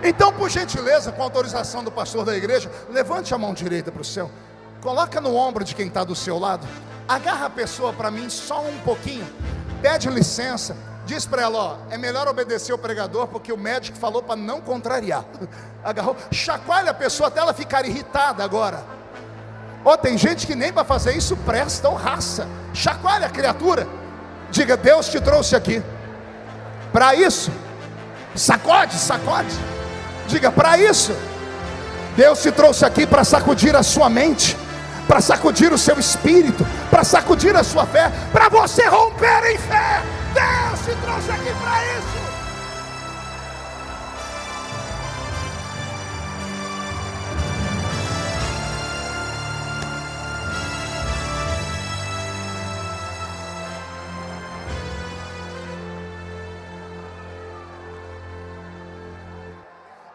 Então, por gentileza, com autorização do pastor da igreja, levante a mão direita para o céu, coloca no ombro de quem está do seu lado, agarra a pessoa para mim só um pouquinho, pede licença, diz para ela: ó, é melhor obedecer o pregador, porque o médico falou para não contrariar. Agarrou, chacoalha a pessoa até ela ficar irritada agora. Ó, tem gente que nem para fazer isso presta ou raça. Chacoalha a criatura, diga: Deus te trouxe aqui para isso. Sacode, sacode. Diga: para isso, Deus te trouxe aqui para sacudir a sua mente, para sacudir o seu espírito, para sacudir a sua fé, para você romper em fé. Deus te trouxe aqui para isso.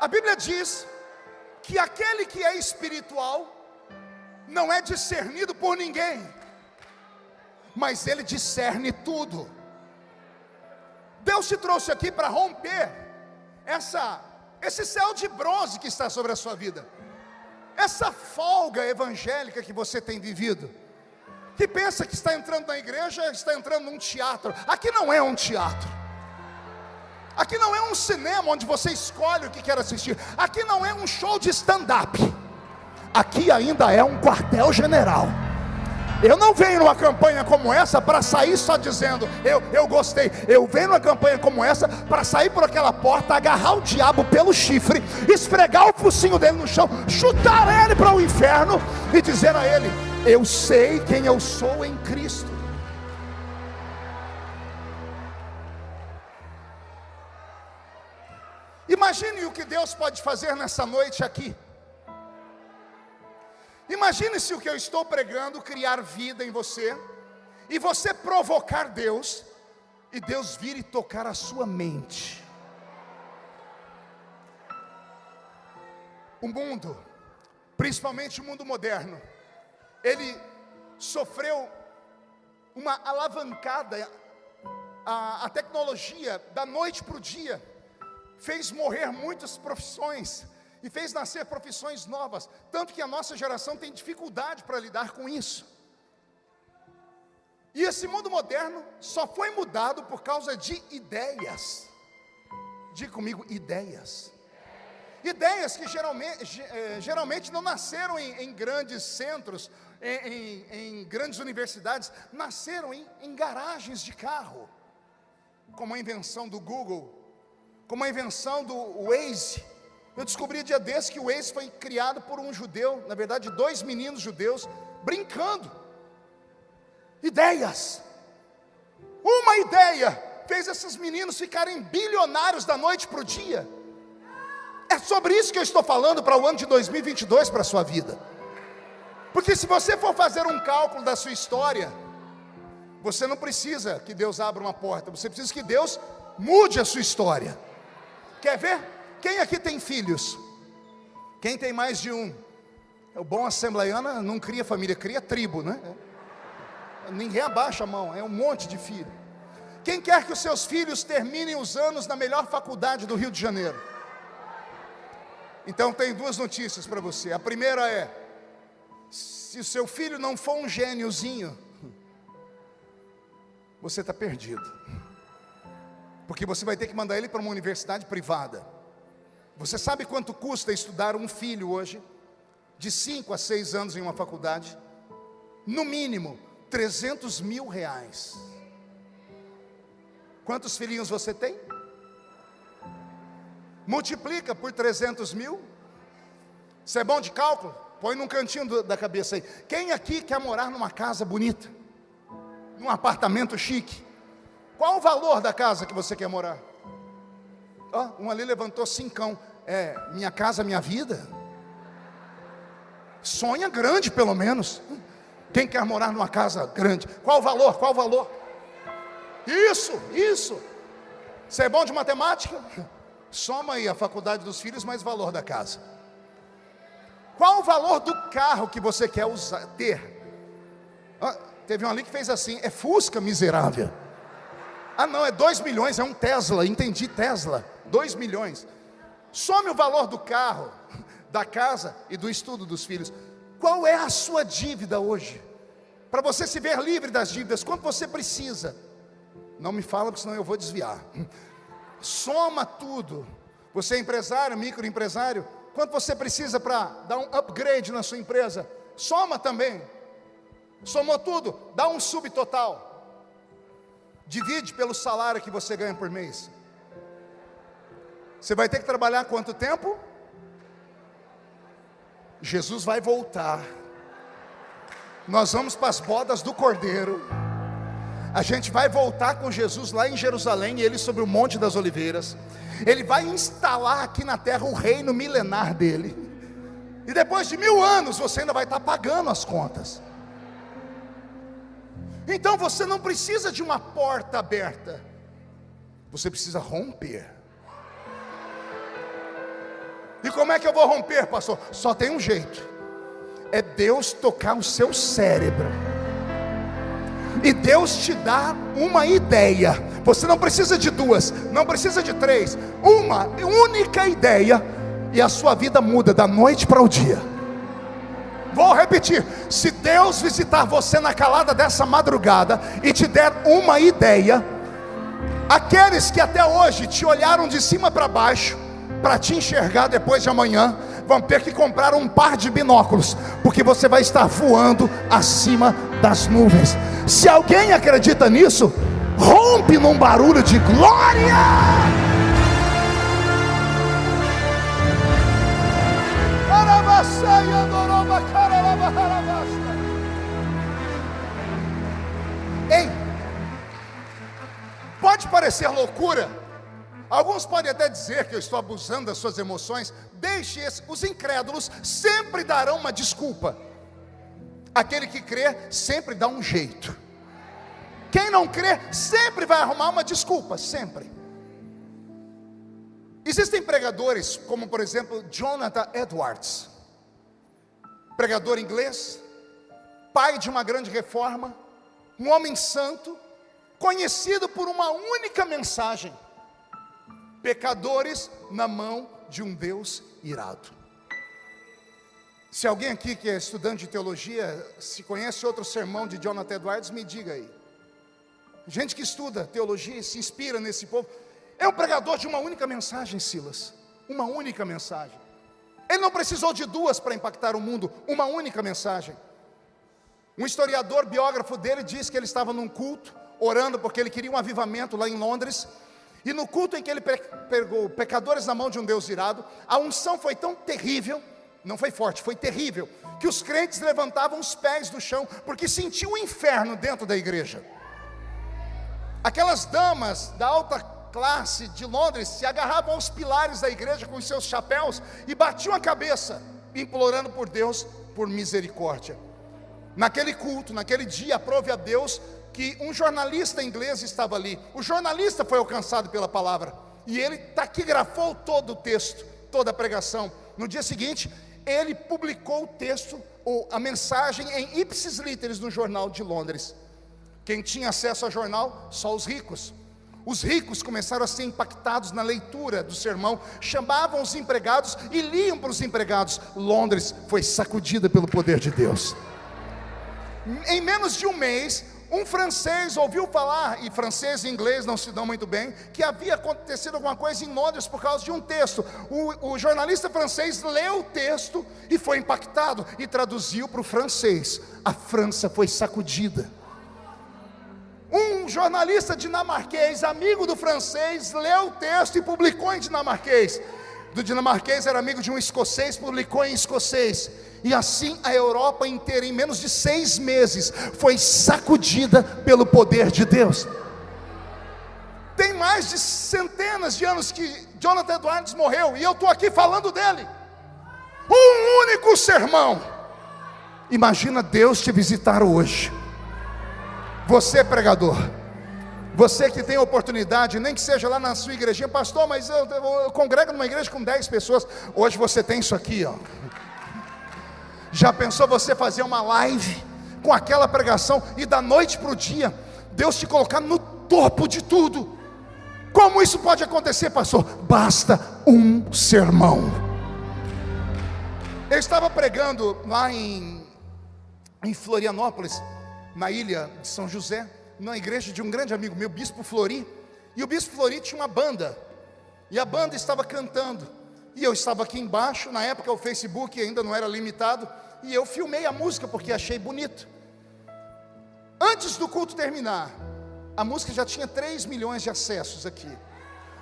A Bíblia diz que aquele que é espiritual não é discernido por ninguém, mas ele discerne tudo. Deus te trouxe aqui para romper esse céu de bronze que está sobre a sua vida, essa folga evangélica que você tem vivido, que pensa que está entrando na igreja, está entrando num teatro. Aqui não é um teatro. Aqui não é um cinema onde você escolhe o que quer assistir. Aqui não é um show de stand-up. Aqui ainda é um quartel-general. Eu não venho numa campanha como essa para sair só dizendo eu gostei. Eu venho numa campanha como essa para sair por aquela porta, agarrar o diabo pelo chifre, esfregar o focinho dele no chão, chutar ele para o inferno e dizer a ele: eu sei quem eu sou em Cristo. Imagine o que Deus pode fazer nessa noite aqui. Imagine se o que eu estou pregando criar vida em você, e você provocar Deus, e Deus vir e tocar a sua mente. O mundo, principalmente o mundo moderno, ele sofreu uma alavancada. A tecnologia, da noite para o dia, fez morrer muitas profissões e fez nascer profissões novas, tanto que a nossa geração tem dificuldade para lidar com isso. E esse mundo moderno só foi mudado por causa de ideias. Diga comigo, ideias. Ideias que geralmente não nasceram em grandes centros, em grandes universidades, nasceram em garagens de carro, como a invenção do Google, como a invenção do Waze. Eu descobri dia desse que o Waze foi criado por um judeu, na verdade 2 meninos judeus, brincando. Ideias. Uma ideia fez esses meninos ficarem bilionários da noite para o dia. É sobre isso que eu estou falando para o ano de 2022, para a sua vida. Porque se você for fazer um cálculo da sua história, você não precisa que Deus abra uma porta, você precisa que Deus mude a sua história. Quer ver? Quem aqui tem filhos? Quem tem mais de um? O bom assembleiano não cria família, cria tribo, né? Ninguém abaixa a mão, é um monte de filho. Quem quer que os seus filhos terminem os anos na melhor faculdade do Rio de Janeiro? Então tem 2 notícias para você. A primeira é: se o seu filho não for um gêniozinho, você está perdido, porque você vai ter que mandar ele para uma universidade privada. Você sabe quanto custa estudar um filho hoje? De 5 a 6 anos em uma faculdade? No mínimo R$300 mil. Quantos filhinhos você tem? Multiplica por 300 mil. Você é bom de cálculo? Põe num cantinho da cabeça aí. Quem aqui quer morar numa casa bonita? Num apartamento chique? Qual o valor da casa que você quer morar? Um ali levantou 5. Minha casa, minha vida. Sonha grande pelo menos. Quem quer morar numa casa grande? Qual o valor? Qual o valor? Isso. Você é bom de matemática? Soma aí a faculdade dos filhos mais o valor da casa. Qual o valor do carro que você quer ter? Teve um ali que fez assim: é Fusca, miserável. Não, é 2 milhões, é um Tesla. Entendi, Tesla, 2 milhões. Some o valor do carro, da casa e do estudo dos filhos. Qual é a sua dívida hoje? Para você se ver livre das dívidas, quanto você precisa? Não me fala, porque senão eu vou desviar. Soma tudo. Você é empresário, microempresário, quanto você precisa para dar um upgrade na sua empresa? Soma também. Somou tudo, dá um subtotal. Divide pelo salário que você ganha por mês. Você vai ter que trabalhar quanto tempo? Jesus vai voltar. Nós vamos para as bodas do Cordeiro. A gente vai voltar com Jesus lá em Jerusalém, ele sobre o Monte das Oliveiras. Ele vai instalar aqui na terra o reino milenar dele. E depois de 1000 anos você ainda vai estar pagando as contas. Então você não precisa de uma porta aberta, você precisa romper. E como é que eu vou romper, pastor? Só tem um jeito: é Deus tocar o seu cérebro e Deus te dá uma ideia. Você não precisa de 2, não precisa de 3, uma única ideia, e a sua vida muda da noite para o dia. Vou repetir: se Deus visitar você na calada dessa madrugada e te der uma ideia, aqueles que até hoje te olharam de cima para baixo para te enxergar depois de amanhã, vão ter que comprar um par de binóculos, porque você vai estar voando acima das nuvens. Se alguém acredita nisso, rompe num barulho de glória. Ei, pode parecer loucura, alguns podem até dizer que eu estou abusando das suas emoções. Deixe os incrédulos sempre darão uma desculpa. Aquele que crê sempre dá um jeito. Quem não crê sempre vai arrumar uma desculpa, sempre. Existem pregadores como, por exemplo, Jonathan Edwards, pregador inglês, pai de uma grande reforma, um homem santo, conhecido por uma única mensagem: pecadores na mão de um Deus irado. Se alguém aqui que é estudante de teologia, se conhece outro sermão de Jonathan Edwards, me diga aí. Gente que estuda teologia e se inspira nesse povo. É um pregador de uma única mensagem, Silas. Uma única mensagem. Ele não precisou de duas para impactar o mundo. Uma única mensagem. Um historiador, biógrafo dele, diz que ele estava num culto, orando porque ele queria um avivamento lá em Londres. E no culto em que ele pegou pecadores na mão de um Deus irado, a unção foi tão terrível, não foi forte, foi terrível, que os crentes levantavam os pés do chão, porque sentiam o inferno dentro da igreja. Aquelas damas da alta classe de Londres se agarravam aos pilares da igreja com os seus chapéus e batiam a cabeça, implorando por Deus por misericórdia. Naquele culto, naquele dia, aprove a Deus que um jornalista inglês estava ali. O jornalista foi alcançado pela palavra e ele taquigrafou todo o texto, toda a pregação. No dia seguinte, ele publicou o texto, ou a mensagem, em ipsis literis no jornal de Londres. Quem tinha acesso ao jornal? Só os ricos. Os ricos começaram a ser impactados na leitura do sermão, chamavam os empregados e liam para os empregados. Londres foi sacudida pelo poder de Deus. Em menos de um mês, um francês ouviu falar, e francês e inglês não se dão muito bem, que havia acontecido alguma coisa em Londres por causa de um texto. O jornalista francês leu o texto e foi impactado e traduziu para o francês. A França foi sacudida. Um jornalista dinamarquês, amigo do francês, leu o texto e publicou em dinamarquês. Do dinamarquês era amigo de um escocês, publicou em escocês. E assim a Europa inteira, em menos de 6 meses, foi sacudida pelo poder de Deus. Tem mais de centenas de anos que Jonathan Edwards morreu, e eu estou aqui falando dele. Um único sermão. Imagina Deus te visitar hoje. Você, pregador, você que tem oportunidade, nem que seja lá na sua igrejinha, pastor, mas eu congrego numa igreja com 10 pessoas. Hoje você tem isso aqui, ó. Já pensou você fazer uma live com aquela pregação e da noite para o dia Deus te colocar no topo de tudo? Como isso pode acontecer, pastor? Basta um sermão. Eu estava pregando lá em Florianópolis, na ilha de São José, na igreja de um grande amigo meu, Bispo Flori. E o Bispo Flori tinha uma banda, e a banda estava cantando. E eu estava aqui embaixo, na época o Facebook ainda não era limitado, e eu filmei a música porque achei bonito. Antes do culto terminar, a música já tinha 3 milhões de acessos aqui.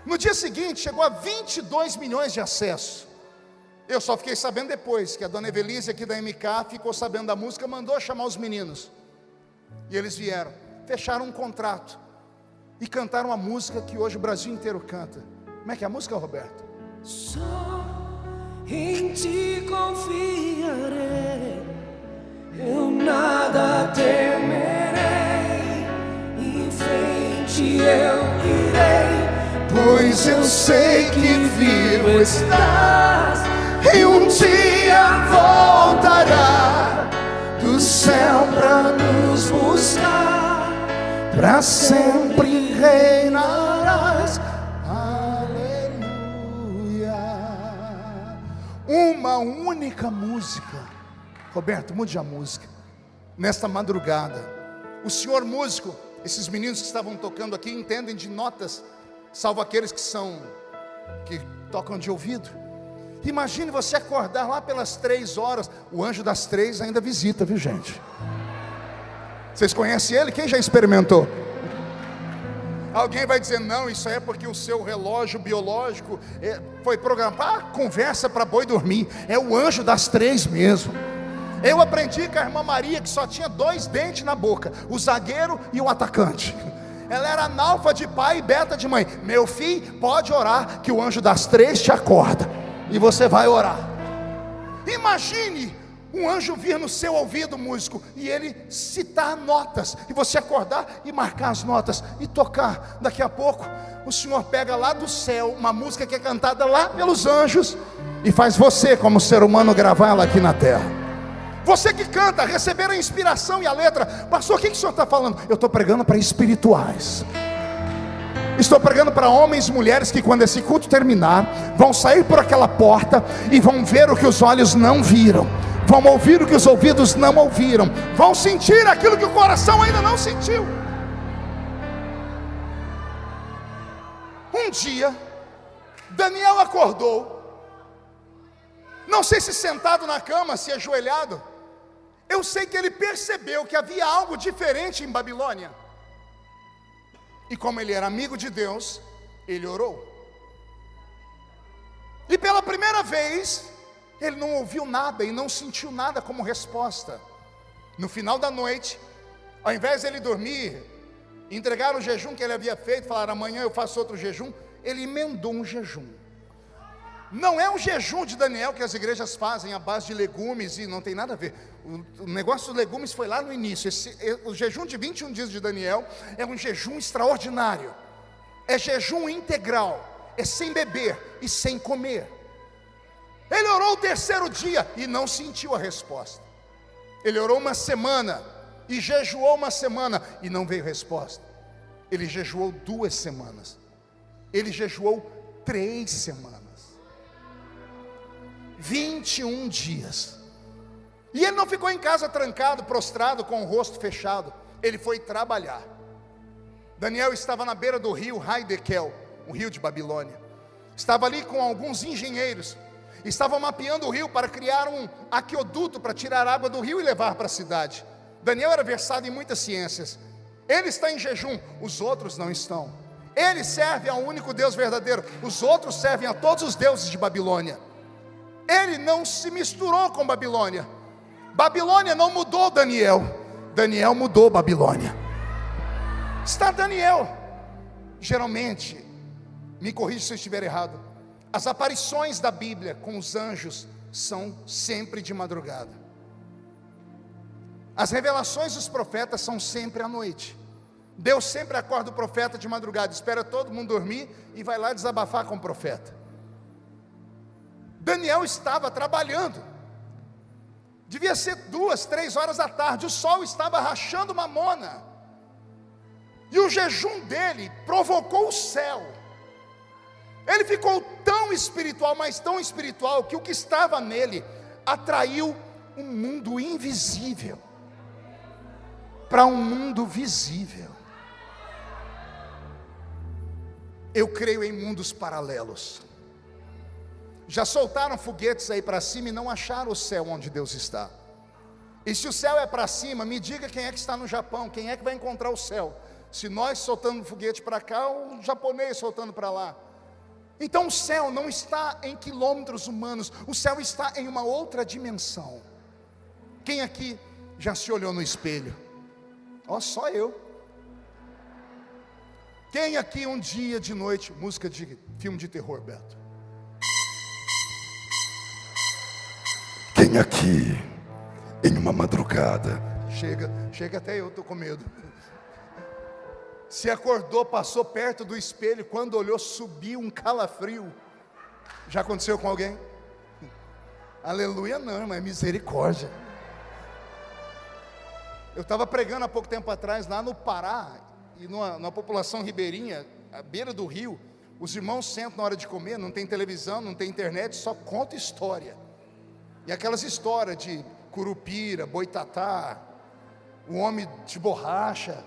No dia seguinte, chegou a 22 milhões de acessos. Eu só fiquei sabendo depois, que a dona Evelise aqui da MK ficou sabendo da música, mandou chamar os meninos. E eles vieram, fecharam um contrato e cantaram a música que hoje o Brasil inteiro canta. Como é que é a música, Roberto? Só em ti confiarei, eu nada temerei, em frente eu irei, Pois eu sei que vivo estás, e um dia voltará do céu para nos buscar, para sempre reinarás. Uma única música. Roberto, mude a música. Nesta madrugada, o senhor músico, esses meninos que estavam tocando aqui entendem de notas, salvo aqueles que tocam de ouvido. Imagine você acordar lá pelas 3 horas. O anjo das 3 ainda visita, viu, gente? Vocês conhecem ele? Quem já experimentou? Alguém vai dizer, não, isso é porque o seu relógio biológico foi programado. Conversa para boi dormir. É o anjo das 3 mesmo. Eu aprendi com a irmã Maria que só tinha 2 dentes na boca, o zagueiro e o atacante. Ela era analfa de pai e beta de mãe. Meu filho, pode orar que o anjo das 3 te acorda. E você vai orar. Imagine um anjo vir no seu ouvido, músico, e ele citar notas, e você acordar e marcar as notas, e tocar. Daqui a pouco, o Senhor pega lá do céu, uma música que é cantada lá pelos anjos, e faz você, como ser humano, gravar ela aqui na terra. Você que canta, receber a inspiração e a letra. Pastor, o que o senhor está falando? Eu estou pregando para espirituais. Estou pregando para homens e mulheres que quando esse culto terminar, vão sair por aquela porta, e vão ver o que os olhos não viram, vão ouvir o que os ouvidos não ouviram, vão sentir aquilo que o coração ainda não sentiu. Um dia, Daniel acordou, não sei se sentado na cama, se ajoelhado. Eu sei que ele percebeu que havia algo diferente em Babilônia. E como ele era amigo de Deus, ele orou. E pela primeira vez, ele não ouviu nada e não sentiu nada como resposta. No final da noite, ao invés de ele dormir, entregar o jejum que ele havia feito, falar amanhã eu faço outro jejum, ele emendou um jejum. Não é o jejum de Daniel que as igrejas fazem à base de legumes, e não tem nada a ver. O negócio dos legumes foi lá no início. O jejum de 21 dias de Daniel é um jejum extraordinário. É jejum integral, é sem beber e sem comer. Ele orou o 3º dia e não sentiu a resposta. Ele orou uma semana e jejuou uma semana e não veio resposta. Ele jejuou 2 semanas. Ele jejuou 3 semanas. 21 dias. E ele não ficou em casa trancado, prostrado, com o rosto fechado. Ele foi trabalhar. Daniel estava na beira do rio Haidekel, o rio de Babilônia. Estava ali com alguns engenheiros. Estavam mapeando o rio para criar um aqueduto para tirar água do rio e levar para a cidade. Daniel era versado em muitas ciências. Ele está em jejum, os outros não estão. Ele serve ao único Deus verdadeiro, os outros servem a todos os deuses de Babilônia. Ele não se misturou com Babilônia. Babilônia não mudou Daniel. Daniel mudou Babilônia. Está Daniel. Geralmente, me corrija se eu estiver errado, as aparições da Bíblia com os anjos são sempre de madrugada. As revelações dos profetas são sempre à noite. Deus sempre acorda o profeta de madrugada, espera todo mundo dormir e vai lá desabafar com o profeta. Daniel estava trabalhando. Devia ser 2, 3 horas da tarde. O sol estava rachando mamona. E o jejum dele provocou o céu. Ele ficou tão espiritual, mas tão espiritual, que o que estava nele atraiu um mundo invisível para um mundo visível. Eu creio em mundos paralelos. Já soltaram foguetes aí para cima e não acharam o céu onde Deus está. E se o céu é para cima, me diga quem é que está no Japão, quem é que vai encontrar o céu? Se nós soltando foguete para cá, ou o japonês soltando para lá. Então o céu não está em quilômetros humanos, o céu está em uma outra dimensão. Quem aqui já se olhou no espelho? Ó, só eu. Quem aqui um dia de noite, música de filme de terror, Beto? Quem aqui, em uma madrugada, chega até eu, estou com medo. Se acordou, passou perto do espelho, quando olhou, subiu um calafrio. Já aconteceu com alguém? Aleluia não, irmão, é misericórdia. Eu estava pregando há pouco tempo atrás, lá no Pará, e numa população ribeirinha, à beira do rio. Os irmãos sentam na hora de comer, não tem televisão, não tem internet, só conta história. E aquelas histórias de curupira, boitatá, o homem de borracha,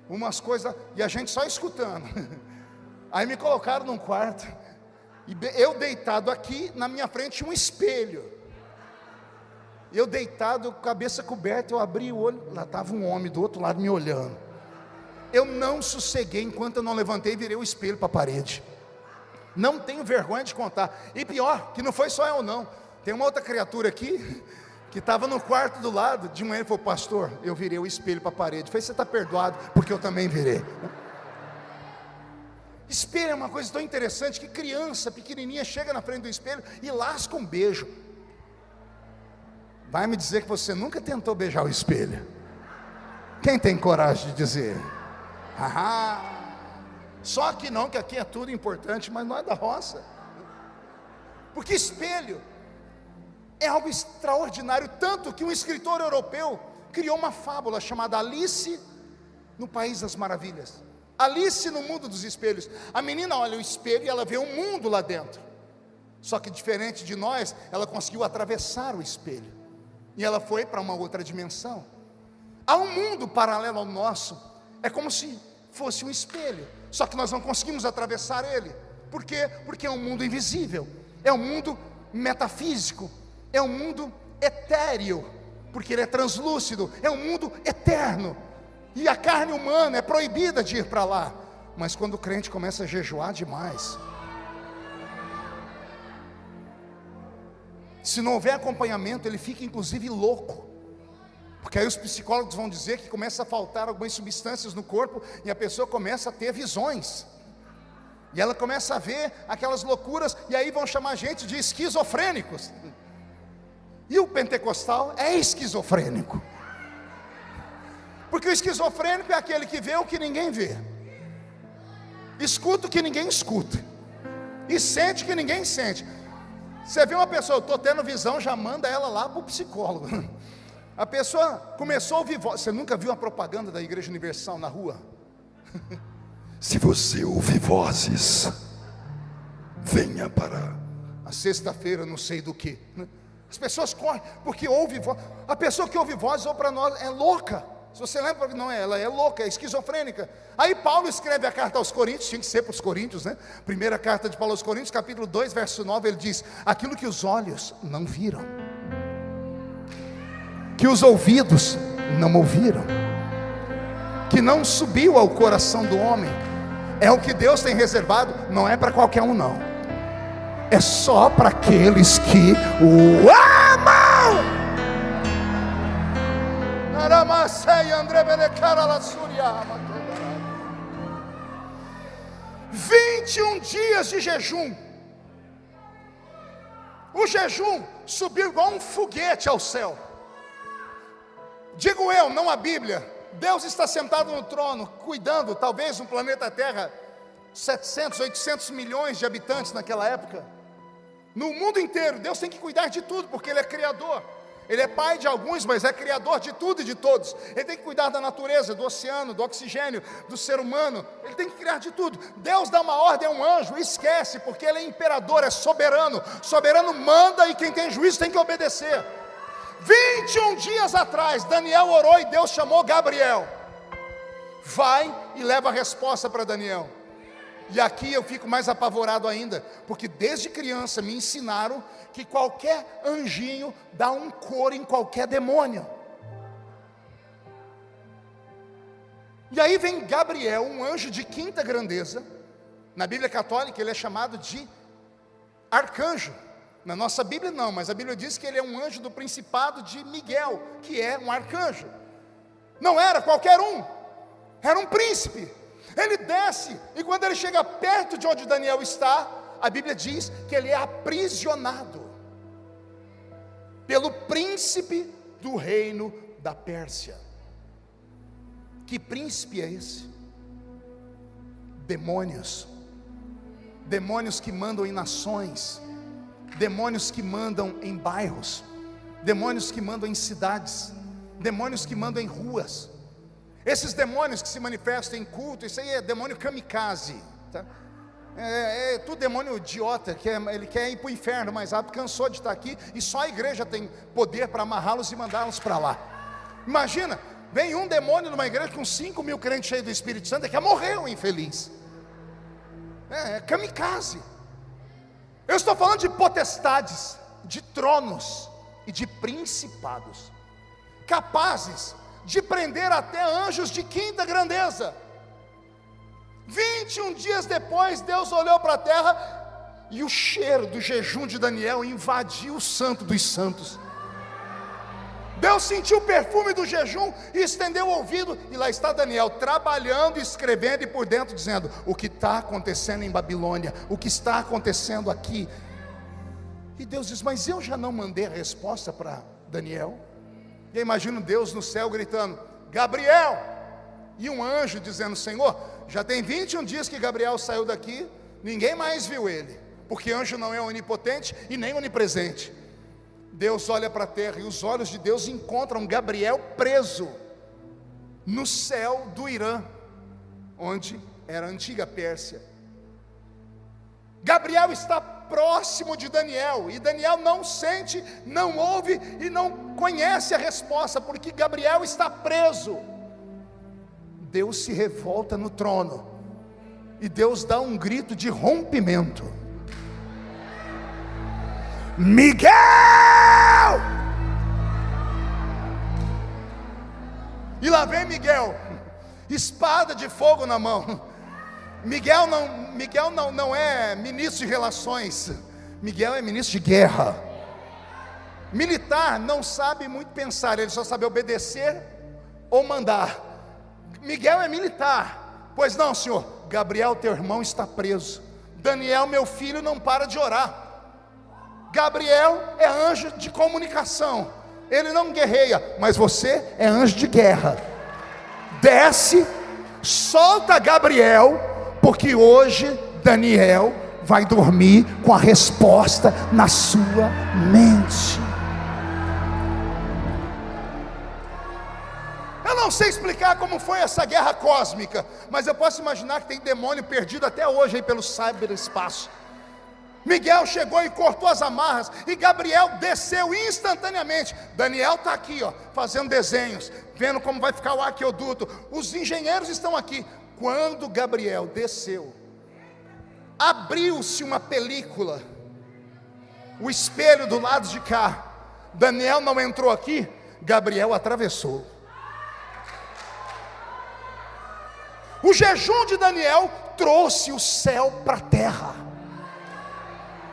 umas coisas, e a gente só escutando. Aí me colocaram num quarto, e eu deitado aqui, na minha frente um espelho. Eu deitado, cabeça coberta, eu abri o olho, lá estava um homem do outro lado me olhando. Eu não sosseguei enquanto eu não levantei e virei o espelho para a parede. Não tenho vergonha de contar. E pior, que não foi só eu não. Tem uma outra criatura aqui, que estava no quarto do lado. De manhã ele falou: pastor, eu virei o espelho para a parede. Eu falei: você está perdoado, porque eu também virei. Espelho é uma coisa tão interessante, que criança pequenininha chega na frente do espelho e lasca um beijo. Vai me dizer que você nunca tentou beijar o espelho? Quem tem coragem de dizer? Só que não, que aqui é tudo importante, mas não é da roça. Porque espelho é algo extraordinário, tanto que um escritor europeu criou uma fábula chamada Alice no País das Maravilhas. Alice no mundo dos espelhos. A menina olha o espelho e ela vê um mundo lá dentro. Só que diferente de nós, ela conseguiu atravessar o espelho. E ela foi para uma outra dimensão. Há um mundo paralelo ao nosso. É como se fosse um espelho. Só que nós não conseguimos atravessar ele. Por quê? Porque é um mundo invisível. É um mundo metafísico. É um mundo etéreo. Porque ele é translúcido. É um mundo eterno. E a carne humana é proibida de ir para lá. Mas quando o crente começa a jejuar demais, se não houver acompanhamento, ele fica inclusive louco. Porque aí os psicólogos vão dizer que começa a faltar algumas substâncias no corpo, e a pessoa começa a ter visões, e ela começa a ver aquelas loucuras, e aí vão chamar a gente de esquizofrênicos. E o pentecostal é esquizofrênico. Porque o esquizofrênico é aquele que vê o que ninguém vê, escuta o que ninguém escuta, e sente o que ninguém sente. Você vê uma pessoa: eu estou tendo visão, já manda ela lá para o psicólogo. A pessoa começou a ouvir voz. Você nunca viu a propaganda da Igreja Universal na rua? Se você ouvir vozes, venha para a sexta-feira, não sei do que. As pessoas correm porque ouve voz. A pessoa que ouve vozes, ou para nós, é louca. Se você lembra, não é, ela é louca, é esquizofrênica. Aí Paulo escreve a carta aos Coríntios, tinha que ser para os Coríntios, né? Primeira carta de Paulo aos Coríntios, capítulo 2, verso 9, ele diz: aquilo que os olhos não viram, que os ouvidos não ouviram, que não subiu ao coração do homem, é o que Deus tem reservado. Não é para qualquer um não, é só para aqueles que o amam. 21 dias de jejum. O jejum subiu igual um foguete ao céu. Digo eu, não a Bíblia. Deus está sentado no trono, cuidando, talvez no planeta Terra, 700, 800 milhões de habitantes naquela época. No mundo inteiro, Deus tem que cuidar de tudo, porque Ele é Criador. Ele é pai de alguns, mas é criador de tudo e de todos. Ele tem que cuidar da natureza, do oceano, do oxigênio, do ser humano. Ele tem que criar de tudo. Deus dá uma ordem a um anjo, esquece, porque ele é imperador, é soberano. Soberano manda, e quem tem juízo tem que obedecer. 21 dias atrás, Daniel orou e Deus chamou Gabriel. Vai e leva a resposta para Daniel. E aqui eu fico mais apavorado ainda, porque desde criança me ensinaram que qualquer anjinho dá um coro em qualquer demônio. E aí vem Gabriel, um anjo de quinta grandeza. Na Bíblia católica ele é chamado de arcanjo. Na nossa Bíblia não, mas a Bíblia diz que ele é um anjo do principado de Miguel, que é um arcanjo. Não era qualquer um, era um príncipe. Ele desce, e quando ele chega perto de onde Daniel está, a Bíblia diz que ele é aprisionado pelo príncipe do reino da Pérsia. Que príncipe é esse? Demônios. Demônios que mandam em nações, demônios que mandam em bairros, demônios que mandam em cidades, demônios que mandam em ruas. Esses demônios que se manifestam em culto, isso aí é demônio kamikaze, tá? É tudo demônio idiota, ele quer ir para o inferno mais rápido, cansou de estar aqui, e só a igreja tem poder para amarrá-los e mandá-los para lá. Imagina, vem um demônio numa igreja com 5 mil crentes cheios do Espírito Santo, que morreu infeliz. É kamikaze. Eu estou falando de potestades, de tronos, e de principados, capazes de prender até anjos de quinta grandeza. 21 dias depois, Deus olhou para a terra e o cheiro do jejum de Daniel invadiu o santo dos santos. Deus sentiu o perfume do jejum e estendeu o ouvido, e lá está Daniel trabalhando, escrevendo, e por dentro dizendo: o que está acontecendo em Babilônia, o que está acontecendo aqui. E Deus diz: mas eu já não mandei a resposta para Daniel? E eu imagino Deus no céu gritando: Gabriel! E um anjo dizendo: Senhor, já tem 21 dias que Gabriel saiu daqui, ninguém mais viu ele, porque anjo não é onipotente e nem onipresente. Deus olha para a terra e os olhos de Deus encontram Gabriel preso no céu do Irã, onde era a antiga Pérsia. Gabriel está próximo de Daniel, e Daniel não sente, não ouve e não conhece a resposta, porque Gabriel está preso. Deus se revolta no trono, e Deus dá um grito de rompimento: Miguel! E lá vem Miguel, espada de fogo na mão. Miguel não é ministro de relações, Miguel é ministro de guerra. Militar não sabe muito pensar, ele só sabe obedecer ou mandar. Miguel é militar. Pois não, senhor, Gabriel teu irmão está preso, Daniel meu filho não para de orar. Gabriel é anjo de comunicação, ele não guerreia, mas você é anjo de guerra. Desce, solta Gabriel, porque hoje Daniel vai dormir com a resposta na sua mente. Eu não sei explicar como foi essa guerra cósmica, mas eu posso imaginar que tem demônio perdido até hoje aí pelo cyberespaço. Miguel chegou e cortou as amarras, e Gabriel desceu instantaneamente. Daniel está aqui, fazendo desenhos, vendo como vai ficar o aqueduto. Os engenheiros estão aqui. Quando Gabriel desceu, abriu-se uma película, o espelho do lado de cá. Daniel não entrou aqui, Gabriel atravessou. O jejum de Daniel trouxe o céu para a terra.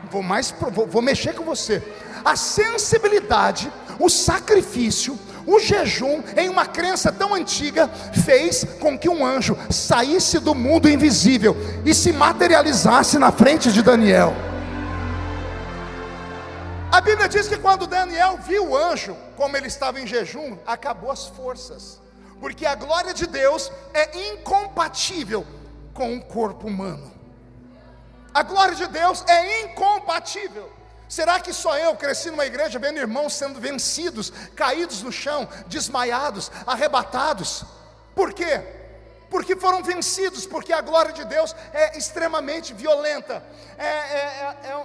Vou mexer com você. A sensibilidade, o sacrifício, o jejum, em uma crença tão antiga, fez com que um anjo saísse do mundo invisível e se materializasse na frente de Daniel. A Bíblia diz que quando Daniel viu o anjo, como ele estava em jejum, acabou as forças, porque a glória de Deus é incompatível com o corpo humano. A glória de Deus é incompatível. Será que só eu cresci numa igreja vendo irmãos sendo vencidos, caídos no chão, desmaiados, arrebatados? Por quê? Porque foram vencidos, porque a glória de Deus é extremamente violenta.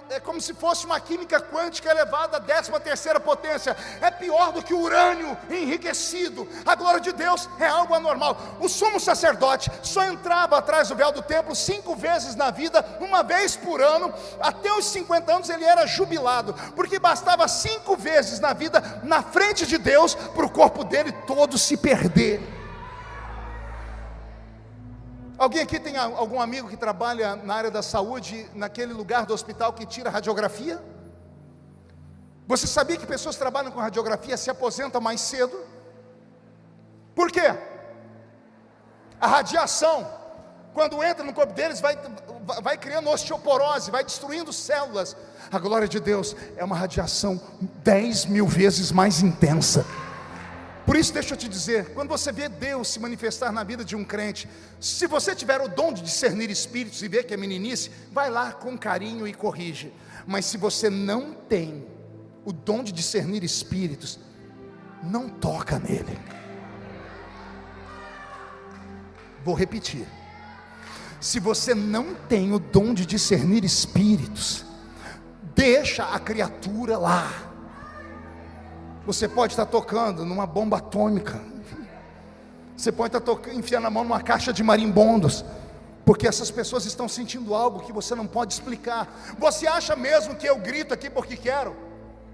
É como se fosse uma química quântica elevada à 13ª potência. É pior do que o urânio enriquecido. A glória de Deus é algo anormal. O sumo sacerdote só entrava atrás do véu do templo 5 vezes na vida, uma vez por ano. Até os 50 anos ele era jubilado, porque bastava 5 vezes na vida, na frente de Deus, para o corpo dele todo se perder. Alguém aqui tem algum amigo que trabalha na área da saúde, naquele lugar do hospital que tira radiografia? Você sabia que pessoas que trabalham com radiografia se aposentam mais cedo? Por quê? A radiação, quando entra no corpo deles, vai criando osteoporose, vai destruindo células. A glória de Deus é uma radiação 10.000 vezes mais intensa. Por isso, deixa eu te dizer, quando você vê Deus se manifestar na vida de um crente, se você tiver o dom de discernir espíritos e ver que é meninice, vai lá com carinho e corrige. Mas se você não tem o dom de discernir espíritos, não toca nele. Vou repetir. Se você não tem o dom de discernir espíritos, deixa a criatura lá. Você pode estar tocando numa bomba atômica, você pode estar enfiando a mão numa caixa de marimbondos, porque essas pessoas estão sentindo algo que você não pode explicar. Você acha mesmo que eu grito aqui porque quero?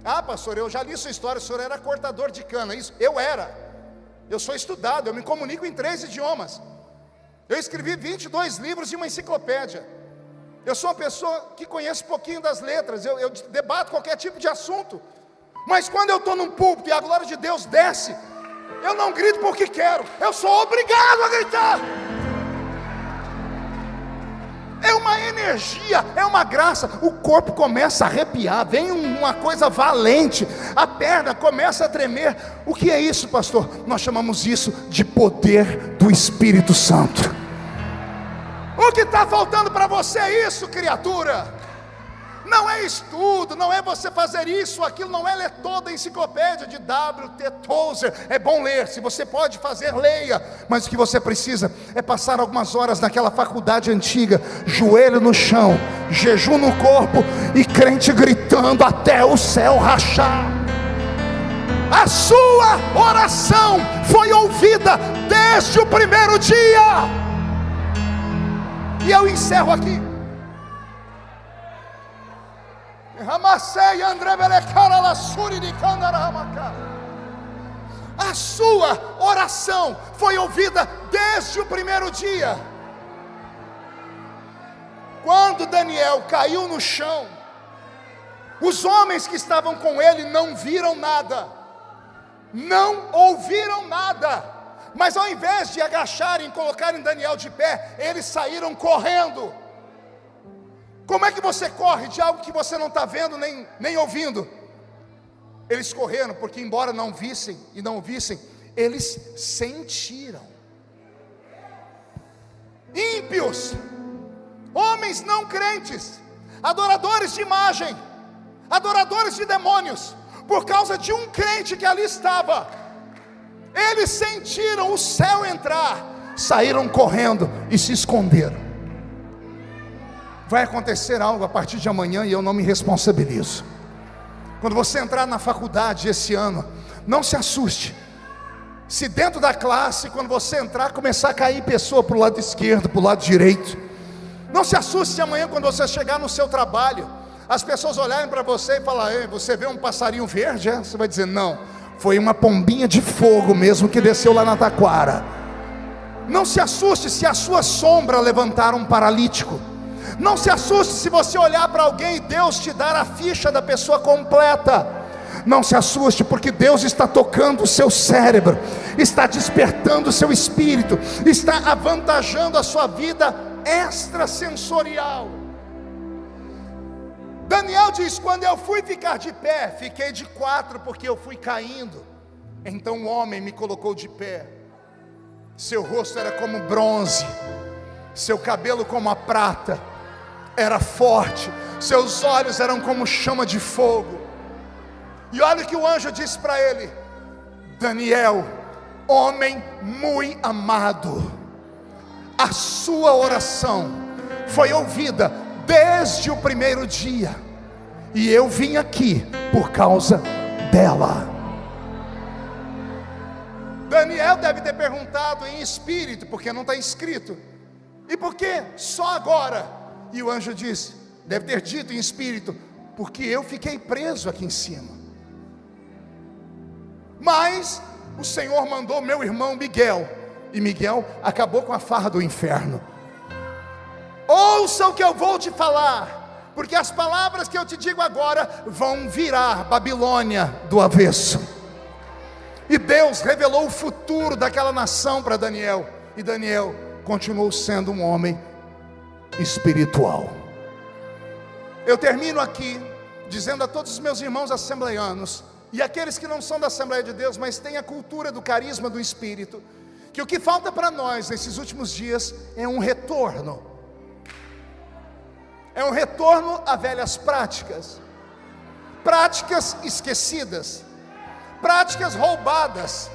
Ah, pastor, eu já li sua história, o senhor era cortador de cana. Isso, eu era. Eu sou estudado, eu me comunico em 3 idiomas. Eu escrevi 22 livros de uma enciclopédia. Eu sou uma pessoa que conhece um pouquinho das letras, eu debato qualquer tipo de assunto. Mas quando eu estou num púlpito e a glória de Deus desce, eu não grito porque quero, eu sou obrigado a gritar. É uma energia, é uma graça. O corpo começa a arrepiar, vem uma coisa valente, a perna começa a tremer. O que é isso, pastor? Nós chamamos isso de poder do Espírito Santo. O que está faltando para você é isso, criatura. Não é estudo, não é você fazer isso, aquilo, não é ler toda a enciclopédia de W.T. Tozer. É bom ler, se você pode fazer, leia. Mas o que você precisa é passar algumas horas naquela faculdade antiga, joelho no chão, jejum no corpo e crente gritando até o céu rachar. A sua oração foi ouvida desde o primeiro dia. E eu encerro aqui. A sua oração foi ouvida desde o primeiro dia. Quando Daniel caiu no chão, os homens que estavam com ele não viram nada, não ouviram nada, mas ao invés de agacharem e colocarem Daniel de pé, eles saíram correndo. Como é que você corre de algo que você não está vendo nem ouvindo? Eles correram porque, embora não vissem e não ouvissem, eles sentiram. Ímpios, homens não crentes, adoradores de imagem, adoradores de demônios, por causa de um crente que ali estava, eles sentiram o céu entrar, saíram correndo e se esconderam. Vai acontecer algo a partir de amanhã e eu não me responsabilizo. Quando você entrar na faculdade esse ano, não se assuste se dentro da classe, quando você entrar, começar a cair pessoa para o lado esquerdo, para o lado direito. Não se assuste se amanhã, quando você chegar no seu trabalho, as pessoas olharem para você e falarem: você vê um passarinho verde? É? Você vai dizer: não, foi uma pombinha de fogo mesmo que desceu lá na taquara. Não se assuste se a sua sombra levantar um paralítico. Não se assuste se você olhar para alguém e Deus te dar a ficha da pessoa completa. Não se assuste, porque Deus está tocando o seu cérebro, está despertando o seu espírito, está avantajando a sua vida extrasensorial. Daniel diz: quando eu fui ficar de pé, fiquei de 4 porque eu fui caindo. Então o homem me colocou de pé. Seu rosto era como bronze, seu cabelo como a prata, era forte, seus olhos eram como chama de fogo. E olha o que o anjo disse para ele: Daniel, homem muito amado, a sua oração foi ouvida desde o primeiro dia, e eu vim aqui por causa dela. Daniel deve ter perguntado em espírito, porque não está escrito: e por que só agora? E o anjo disse, deve ter dito em espírito: porque eu fiquei preso aqui em cima. Mas o Senhor mandou meu irmão Miguel, e Miguel acabou com a farra do inferno. Ouça o que eu vou te falar, porque as palavras que eu te digo agora vão virar Babilônia do avesso. E Deus revelou o futuro daquela nação para Daniel, e Daniel continuou sendo um homem espiritual. Eu termino aqui dizendo a todos os meus irmãos assembleianos e aqueles que não são da Assembleia de Deus, mas têm a cultura do carisma do Espírito, que o que falta para nós nesses últimos dias é um retorno. É um retorno a velhas práticas, práticas esquecidas, práticas roubadas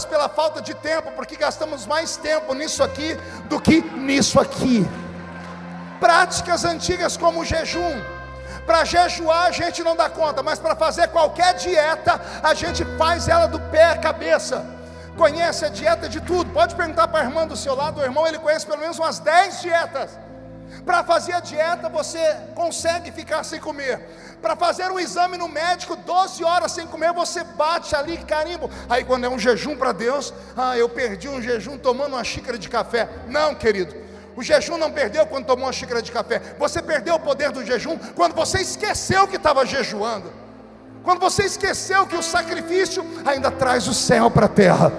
pela falta de tempo, porque gastamos mais tempo nisso aqui do que nisso aqui. Práticas antigas como o jejum. Para jejuar a gente não dá conta, mas para fazer qualquer dieta a gente faz ela do pé à cabeça. Conhece a dieta de tudo, pode perguntar para a irmã do seu lado. O irmão, ele conhece pelo menos umas 10 dietas. Para fazer a dieta, você consegue ficar sem comer. Para fazer um exame no médico, 12 horas sem comer, você bate ali, carimbo. Aí quando é um jejum para Deus, eu perdi um jejum tomando uma xícara de café. Não, querido, o jejum não perdeu quando tomou uma xícara de café. Você perdeu o poder do jejum quando você esqueceu que estava jejuando. Quando você esqueceu que o sacrifício ainda traz o céu para a terra.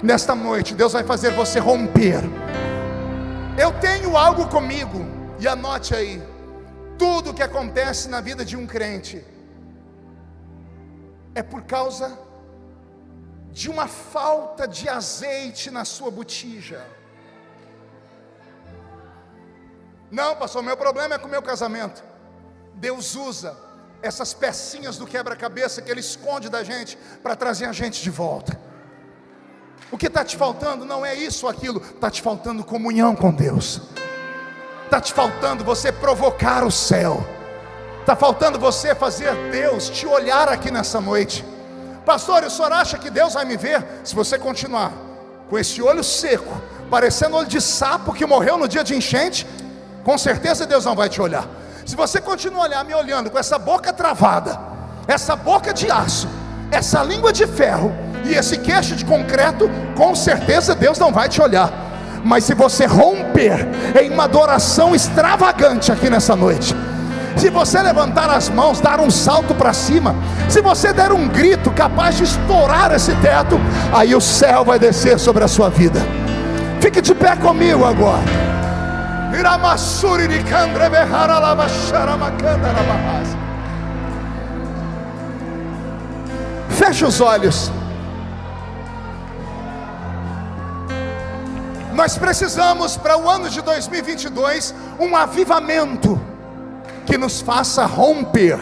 Nesta noite, Deus vai fazer você romper. Eu tenho algo comigo, e anote aí: tudo que acontece na vida de um crente é por causa de uma falta de azeite na sua botija. Não, pastor, meu problema é com o meu casamento. Deus usa essas pecinhas do quebra-cabeça que Ele esconde da gente para trazer a gente de volta. O que está te faltando não é isso ou aquilo, está te faltando comunhão com Deus, está te faltando você provocar o céu, está faltando você fazer Deus te olhar aqui nessa noite. Pastor, o senhor acha que Deus vai me ver? Se você continuar com esse olho seco, parecendo olho de sapo que morreu no dia de enchente, com certeza Deus não vai te olhar. Se você continuar me olhando com essa boca travada, essa boca de aço, essa língua de ferro e esse queixo de concreto, com certeza Deus não vai te olhar. Mas se você romper em uma adoração extravagante aqui nessa noite, se você levantar as mãos, dar um salto para cima, se você der um grito capaz de estourar esse teto, aí o céu vai descer sobre a sua vida. Fique de pé comigo agora. Feche os olhos. Nós precisamos para o ano de 2022 um avivamento que nos faça romper.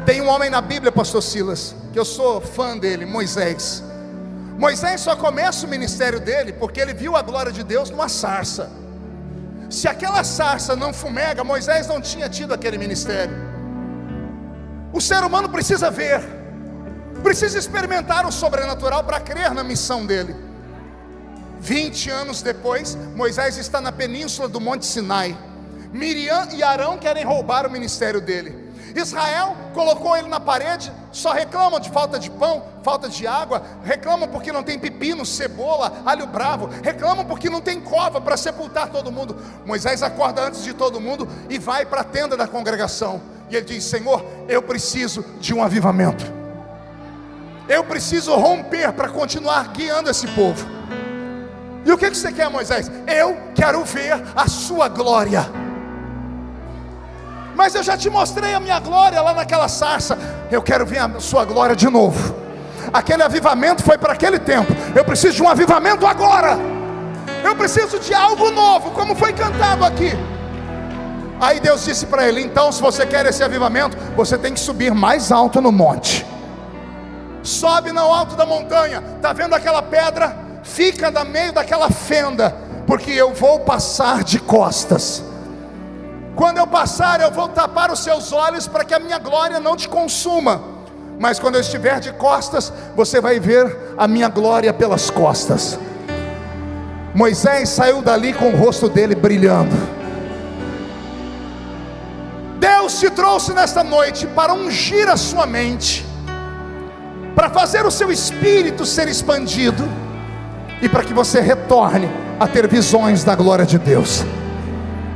Tem um homem na Bíblia, pastor Silas, que eu sou fã dele, Moisés. Moisés só começa o ministério dele porque ele viu a glória de Deus numa sarça. Se aquela sarça não fumega, Moisés não tinha tido aquele ministério. O ser humano precisa ver, precisa experimentar o sobrenatural para crer na missão dele. 20 anos depois, Moisés está na península do Monte Sinai. Miriam e Arão querem roubar o ministério dele. Israel colocou ele na parede, só reclamam de falta de pão, falta de água, reclamam porque não tem pepino, cebola, alho bravo, reclamam porque não tem cova para sepultar todo mundo. Moisés acorda antes de todo mundo e vai para a tenda da congregação, e ele diz: Senhor, eu preciso de um avivamento, eu preciso romper para continuar guiando esse povo. E o que você quer, Moisés? Eu quero ver a sua glória. Mas eu já te mostrei a minha glória lá naquela sarça. Eu quero ver a sua glória de novo. Aquele avivamento foi para aquele tempo. Eu preciso de um avivamento agora. Eu preciso de algo novo, como foi cantado aqui. Aí Deus disse para ele: então, se você quer esse avivamento, você tem que subir mais alto no monte. Sobe no alto da montanha. Está vendo aquela pedra? Fica no meio daquela fenda, porque eu vou passar de costas. Quando eu passar, eu vou tapar os seus olhos para que a minha glória não te consuma. Mas quando eu estiver de costas, você vai ver a minha glória pelas costas. Moisés saiu dali com o rosto dele brilhando. Deus te trouxe nesta noite para ungir a sua mente, para fazer o seu espírito ser expandido, e para que você retorne a ter visões da glória de Deus.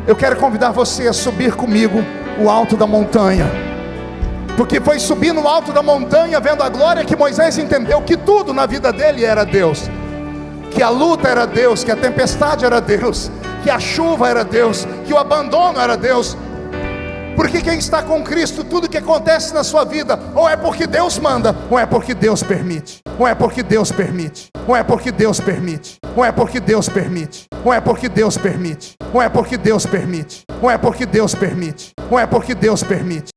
Eu quero convidar você a subir comigo o alto da montanha, porque foi subir no alto da montanha, vendo a glória, que Moisés entendeu que tudo na vida dele era Deus, que a luta era Deus, que a tempestade era Deus, que a chuva era Deus, que o abandono era Deus. Porque quem está com Cristo, tudo que acontece na sua vida, ou é porque Deus manda, ou é porque Deus permite, ou é porque Deus permite, ou é porque Deus permite, ou é porque Deus permite, ou é porque Deus permite, ou é porque Deus permite, ou é porque Deus permite, ou é porque Deus permite.